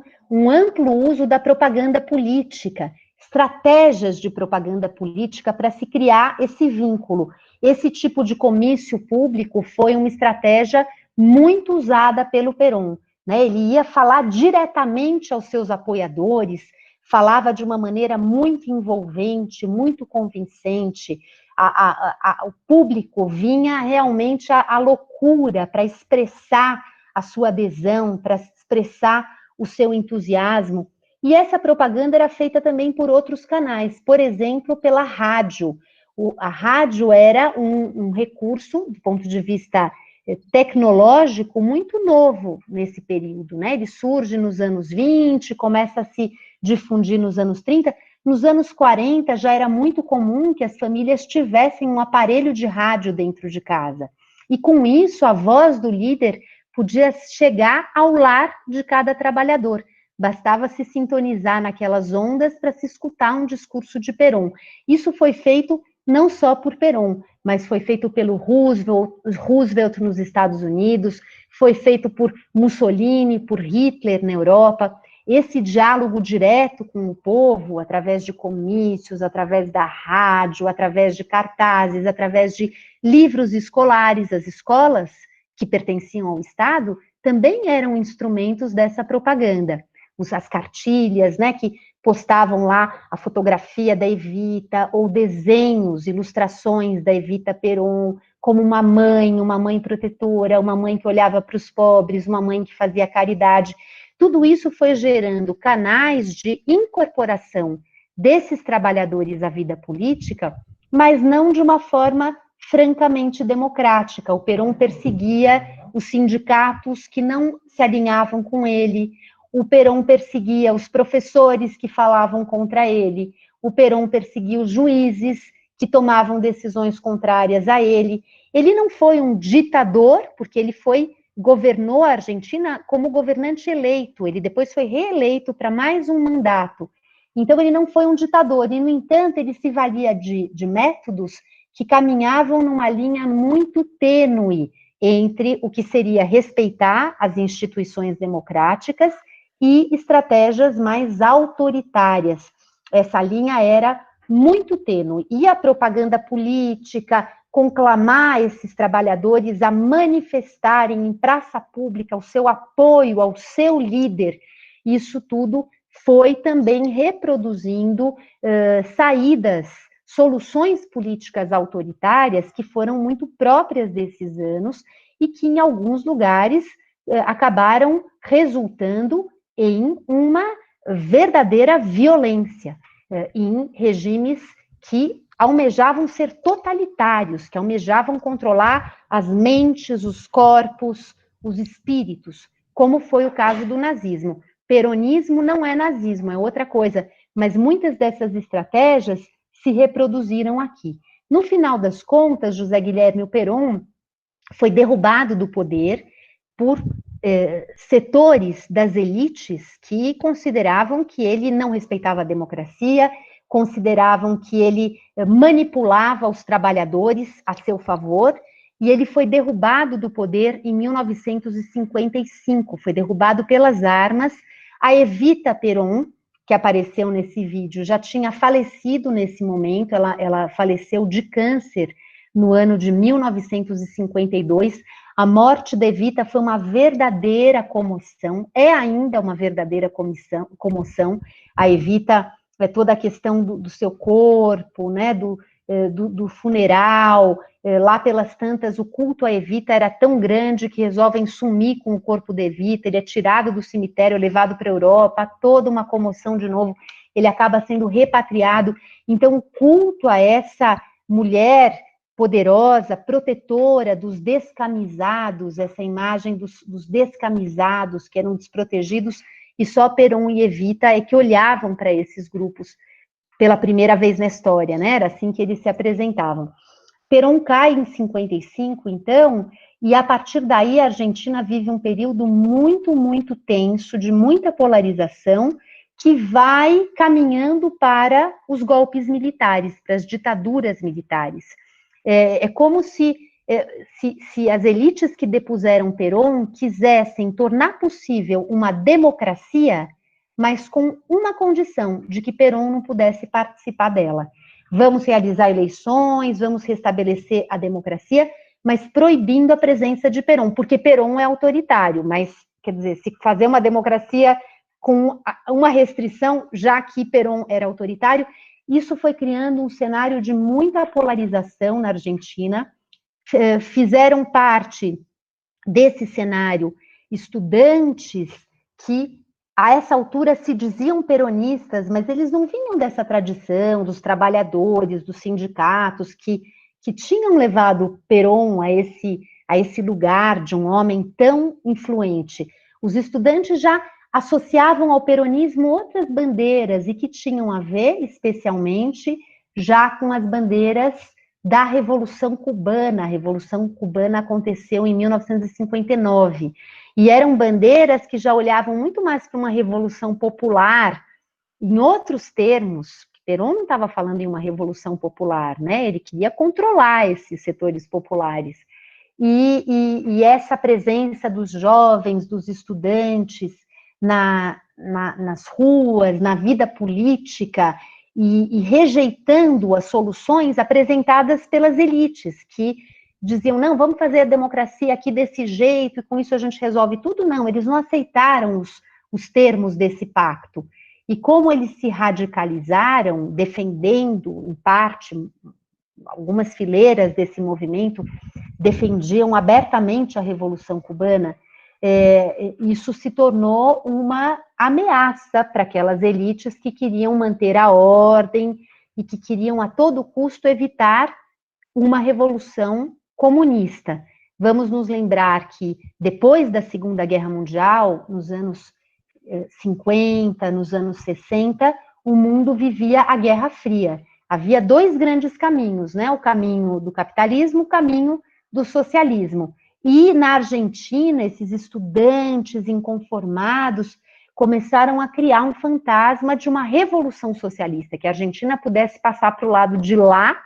amplo uso da propaganda política, estratégias de propaganda política para se criar esse vínculo. Esse tipo de comício público foi uma estratégia muito usada pelo Perón, né? Ele ia falar diretamente aos seus apoiadores, falava de uma maneira muito envolvente, muito convincente. O público vinha realmente à loucura para expressar a sua adesão, para expressar o seu entusiasmo. E essa propaganda era feita também por outros canais, por exemplo, pela rádio. A rádio era um recurso, do ponto de vista tecnológico, muito novo nesse período, né? Ele surge nos anos 20, começa a se difundir nos anos 30. Nos anos 40 já era muito comum que as famílias tivessem um aparelho de rádio dentro de casa. E com isso, a voz do líder podia chegar ao lar de cada trabalhador. Bastava se sintonizar naquelas ondas para se escutar um discurso de Perón. Isso foi feito não só por Perón, mas foi feito pelo Roosevelt nos Estados Unidos, foi feito por Mussolini, por Hitler na Europa. Esse diálogo direto com o povo, através de comícios, através da rádio, através de cartazes, através de livros escolares, as escolas que pertenciam ao Estado, também eram instrumentos dessa propaganda. As cartilhas, né, que postavam lá a fotografia da Evita, ou desenhos, ilustrações da Evita Perón, como uma mãe protetora, uma mãe que olhava para os pobres, uma mãe que fazia caridade. Tudo isso foi gerando canais de incorporação desses trabalhadores à vida política, mas não de uma forma francamente democrática. O Perón perseguia os sindicatos que não se alinhavam com ele, o Perón perseguia os professores que falavam contra ele, o Perón perseguia os juízes que tomavam decisões contrárias a ele. Ele não foi um ditador, porque ele governou a Argentina como governante eleito, ele depois foi reeleito para mais um mandato. Então, ele não foi um ditador, e, no entanto, ele se valia de métodos que caminhavam numa linha muito tênue entre o que seria respeitar as instituições democráticas e estratégias mais autoritárias. Essa linha era muito tênue. E a propaganda política, conclamar esses trabalhadores a manifestarem em praça pública o seu apoio ao seu líder, isso tudo foi também reproduzindo saídas, soluções políticas autoritárias que foram muito próprias desses anos e que, em alguns lugares, acabaram resultando em uma verdadeira violência, em regimes que almejavam ser totalitários, que almejavam controlar as mentes, os corpos, os espíritos, como foi o caso do nazismo. Peronismo não é nazismo, é outra coisa, mas muitas dessas estratégias se reproduziram aqui. No final das contas, José Guilherme Perón foi derrubado do poder por setores das elites que consideravam que ele não respeitava a democracia, consideravam que ele manipulava os trabalhadores a seu favor, e ele foi derrubado do poder em 1955, foi derrubado pelas armas. A Evita Peron, que apareceu nesse vídeo, já tinha falecido nesse momento, ela faleceu de câncer no ano de 1952. A morte da Evita foi uma verdadeira comoção, é ainda uma verdadeira comoção. A Evita, toda a questão do seu corpo, né, do funeral, lá pelas tantas, o culto a Evita era tão grande que resolvem sumir com o corpo de Evita, ele é tirado do cemitério, levado para a Europa, toda uma comoção de novo, ele acaba sendo repatriado. Então, o culto a essa mulher poderosa, protetora dos descamisados, essa imagem dos descamisados, que eram desprotegidos, e só Perón e Evita é que olhavam para esses grupos pela primeira vez na história, né? Era assim que eles se apresentavam. Perón cai em 55, então, e a partir daí a Argentina vive um período muito, muito tenso, de muita polarização, que vai caminhando para os golpes militares, para as ditaduras militares. É como se as elites que depuseram Perón quisessem tornar possível uma democracia, mas com uma condição, de que Perón não pudesse participar dela. Vamos realizar eleições, vamos restabelecer a democracia, mas proibindo a presença de Perón, porque Perón é autoritário, mas, quer dizer, se fazer uma democracia com uma restrição, já que Perón era autoritário, isso foi criando um cenário de muita polarização na Argentina. Fizeram parte desse cenário estudantes que, a essa altura, se diziam peronistas, mas eles não vinham dessa tradição dos trabalhadores, dos sindicatos, que tinham levado Perón a esse lugar de um homem tão influente. Os estudantes já associavam ao peronismo outras bandeiras, e que tinham a ver, especialmente, já com as bandeiras da Revolução Cubana. A Revolução Cubana aconteceu em 1959, e eram bandeiras que já olhavam muito mais para uma revolução popular, em outros termos. Perón não estava falando em uma revolução popular, né? Ele queria controlar esses setores populares. E essa presença dos jovens, dos estudantes, nas ruas, na vida política, e rejeitando as soluções apresentadas pelas elites, que diziam, não, vamos fazer a democracia aqui desse jeito, e com isso a gente resolve tudo. Não, eles não aceitaram os termos desse pacto. E como eles se radicalizaram, defendendo, em parte, algumas fileiras desse movimento defendiam abertamente a Revolução Cubana, isso se tornou uma ameaça para aquelas elites que queriam manter a ordem e que queriam a todo custo evitar uma revolução comunista. Vamos nos lembrar que depois da Segunda Guerra Mundial, nos anos 50, nos anos 60, o mundo vivia a Guerra Fria. Havia dois grandes caminhos, né? O caminho do capitalismo, o caminho do socialismo. E na Argentina, esses estudantes inconformados começaram a criar um fantasma de uma revolução socialista, que a Argentina pudesse passar para o lado de lá,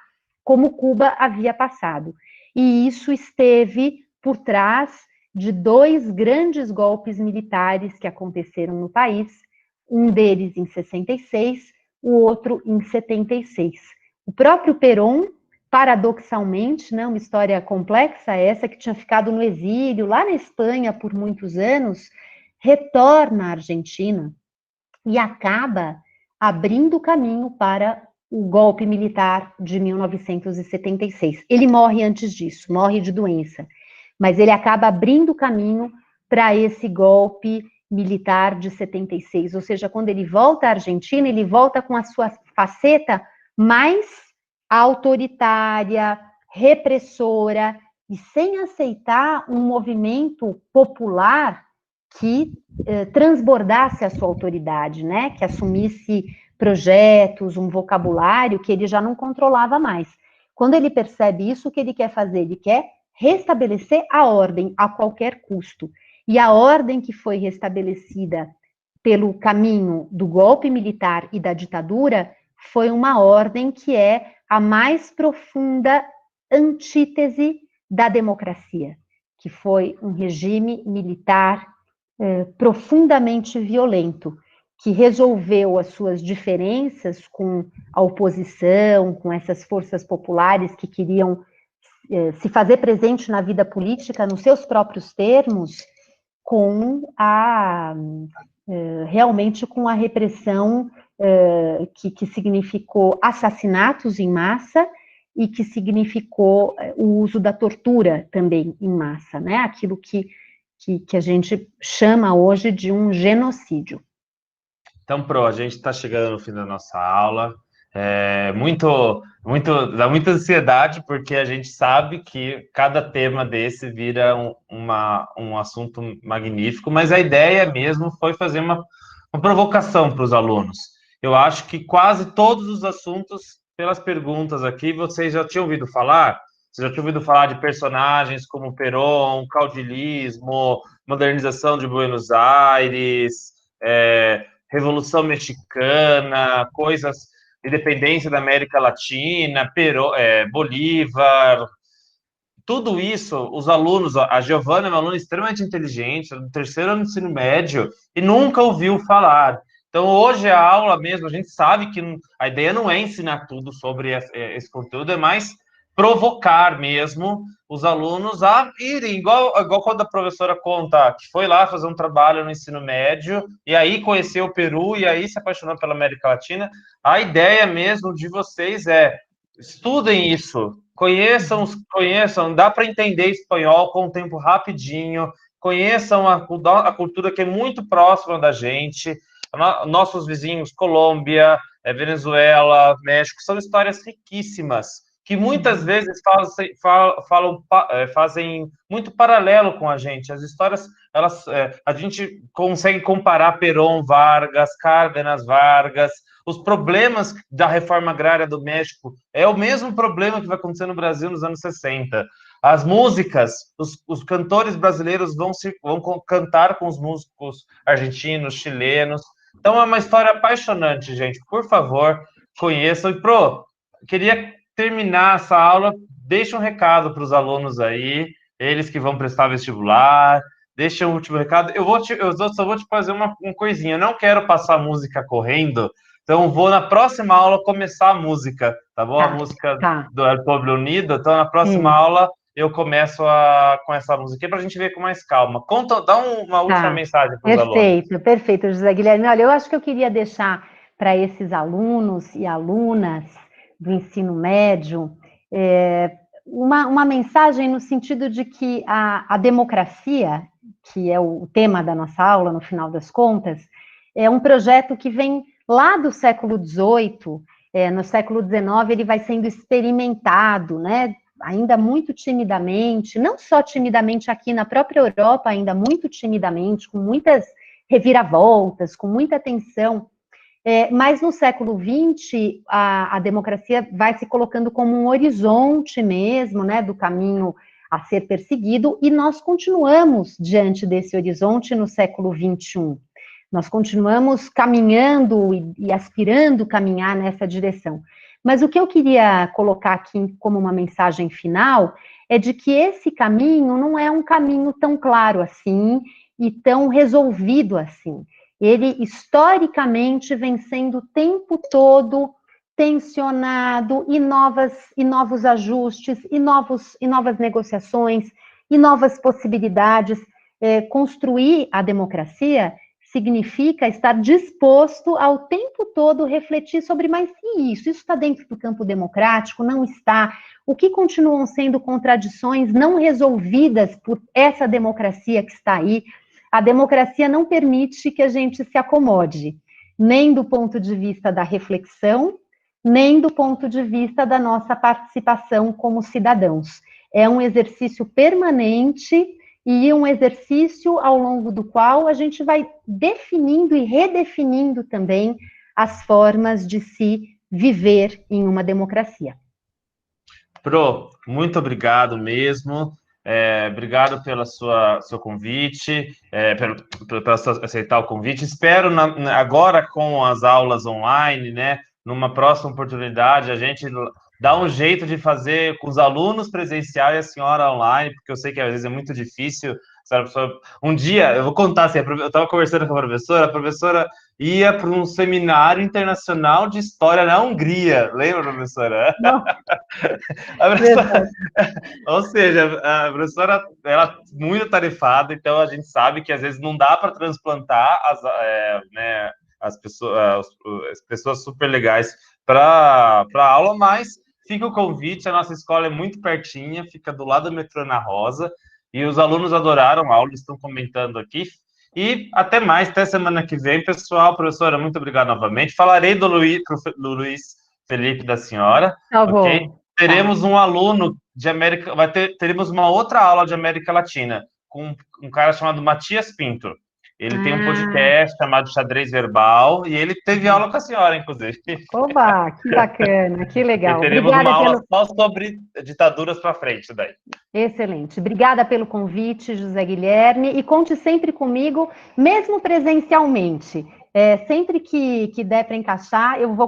como Cuba havia passado. E isso esteve por trás de dois grandes golpes militares que aconteceram no país, um deles em 66, o outro em 76. O próprio Perón, paradoxalmente, né, uma história complexa essa, que tinha ficado no exílio, lá na Espanha por muitos anos, retorna à Argentina e acaba abrindo caminho para o golpe militar de 1976. Ele morre antes disso, morre de doença, mas ele acaba abrindo caminho para esse golpe militar de 76, ou seja, quando ele volta à Argentina, ele volta com a sua faceta mais autoritária, repressora, e sem aceitar um movimento popular que transbordasse a sua autoridade, né? Que assumisse projetos, um vocabulário que ele já não controlava mais. Quando ele percebe isso, o que ele quer fazer? Ele quer restabelecer a ordem a qualquer custo. E a ordem que foi restabelecida pelo caminho do golpe militar e da ditadura foi uma ordem que é a mais profunda antítese da democracia, que foi um regime militar profundamente violento, que resolveu as suas diferenças com a oposição, com essas forças populares que queriam se fazer presente na vida política nos seus próprios termos, com realmente com a repressão que significou assassinatos em massa e que significou o uso da tortura também em massa, né? Aquilo que a gente chama hoje de um genocídio. Então, a gente está chegando no fim da nossa aula. Dá muita ansiedade, porque a gente sabe que cada tema desse vira um assunto magnífico, mas a ideia mesmo foi fazer uma provocação para os alunos. Eu acho que quase todos os assuntos, pelas perguntas aqui, vocês já tinham ouvido falar? Vocês já tinham ouvido falar de personagens como Perón, caudilismo, modernização de Buenos Aires, Revolução Mexicana, coisas, independência da América Latina, Bolívar, tudo isso, os alunos, a Giovana é uma aluna extremamente inteligente, no terceiro ano do ensino médio, e nunca ouviu falar. Então, hoje a aula mesmo, a gente sabe que a ideia não é ensinar tudo sobre esse conteúdo, é mais provocar mesmo os alunos a irem, igual quando a professora conta que foi lá fazer um trabalho no ensino médio, e aí conheceu o Peru, e aí se apaixonou pela América Latina. A ideia mesmo de vocês é estudem isso, conheçam, dá para entender espanhol com um tempo rapidinho, conheçam a cultura que é muito próxima da gente, nossos vizinhos, Colômbia, Venezuela, México, são histórias riquíssimas, que muitas vezes fazem muito paralelo com a gente. As histórias, a gente consegue comparar Perón, Vargas, Cárdenas, Vargas. Os problemas da reforma agrária do México é o mesmo problema que vai acontecer no Brasil nos anos 60. As músicas, os cantores brasileiros vão cantar com os músicos argentinos, chilenos. Então é uma história apaixonante, gente. Por favor, conheçam. E, queria terminar essa aula, deixa um recado para os alunos aí, eles que vão prestar vestibular, deixa um último recado. Eu só vou te fazer uma coisinha, eu não quero passar música correndo, então vou na próxima aula começar a música, tá bom? A música do El Pueblo Unido, então na próxima aula eu começo com essa música para a gente ver com mais calma. Dá uma última mensagem para os alunos. Perfeito, José Guilherme. Olha, eu acho que eu queria deixar para esses alunos e alunas do ensino médio uma mensagem no sentido de que a democracia, que é o tema da nossa aula, no final das contas, é um projeto que vem lá do século XVIII, no século XIX ele vai sendo experimentado, né, ainda muito timidamente, não só timidamente aqui na própria Europa, ainda muito timidamente, com muitas reviravoltas, com muita tensão, mas no século XX, a democracia vai se colocando como um horizonte mesmo, né, do caminho a ser perseguido, e nós continuamos diante desse horizonte no século XXI. Nós continuamos caminhando e aspirando caminhar nessa direção. Mas o que eu queria colocar aqui como uma mensagem final é de que esse caminho não é um caminho tão claro assim e tão resolvido assim. Ele, historicamente, vem sendo o tempo todo tensionado e novos ajustes, e novas negociações, e novas possibilidades. Construir a democracia significa estar disposto ao tempo todo refletir sobre, mas e isso? Isso está dentro do campo democrático? Não está? O que continuam sendo contradições não resolvidas por essa democracia que está aí? A democracia não permite que a gente se acomode, nem do ponto de vista da reflexão, nem do ponto de vista da nossa participação como cidadãos. É um exercício permanente e um exercício ao longo do qual a gente vai definindo e redefinindo também as formas de se viver em uma democracia. Muito obrigado mesmo. Obrigado pelo seu convite, pelo aceitar o convite. Espero agora com as aulas online, né? numa próxima oportunidade, a gente dá um jeito de fazer com os alunos presencial e a senhora online, porque eu sei que às vezes é muito difícil. Um dia, eu vou contar assim, eu estava conversando com a professora ia para um seminário internacional de história na Hungria, lembra, professora? Não. A professora ou seja, a professora, ela é muito tarefada, então a gente sabe que às vezes não dá para transplantar as pessoas super legais para a aula, mas fica o convite, a nossa escola é muito pertinha, fica do lado do metrô na Rosa, e os alunos adoraram a aula, estão comentando aqui. E até mais, até semana que vem, pessoal. Professora, muito obrigado novamente. Falarei do Luiz Felipe da senhora, Tá ok? bom. Teremos um aluno de América, teremos uma outra aula de América Latina, com um cara chamado Matias Pinto. Ele tem um podcast chamado Xadrez Verbal, e ele teve aula com a senhora, inclusive. Oba, que bacana, que legal. E teremos Obrigada uma aula só sobre ditaduras para frente daí. Excelente. Obrigada pelo convite, José Guilherme, e conte sempre comigo, mesmo presencialmente. Sempre que der para encaixar, eu vou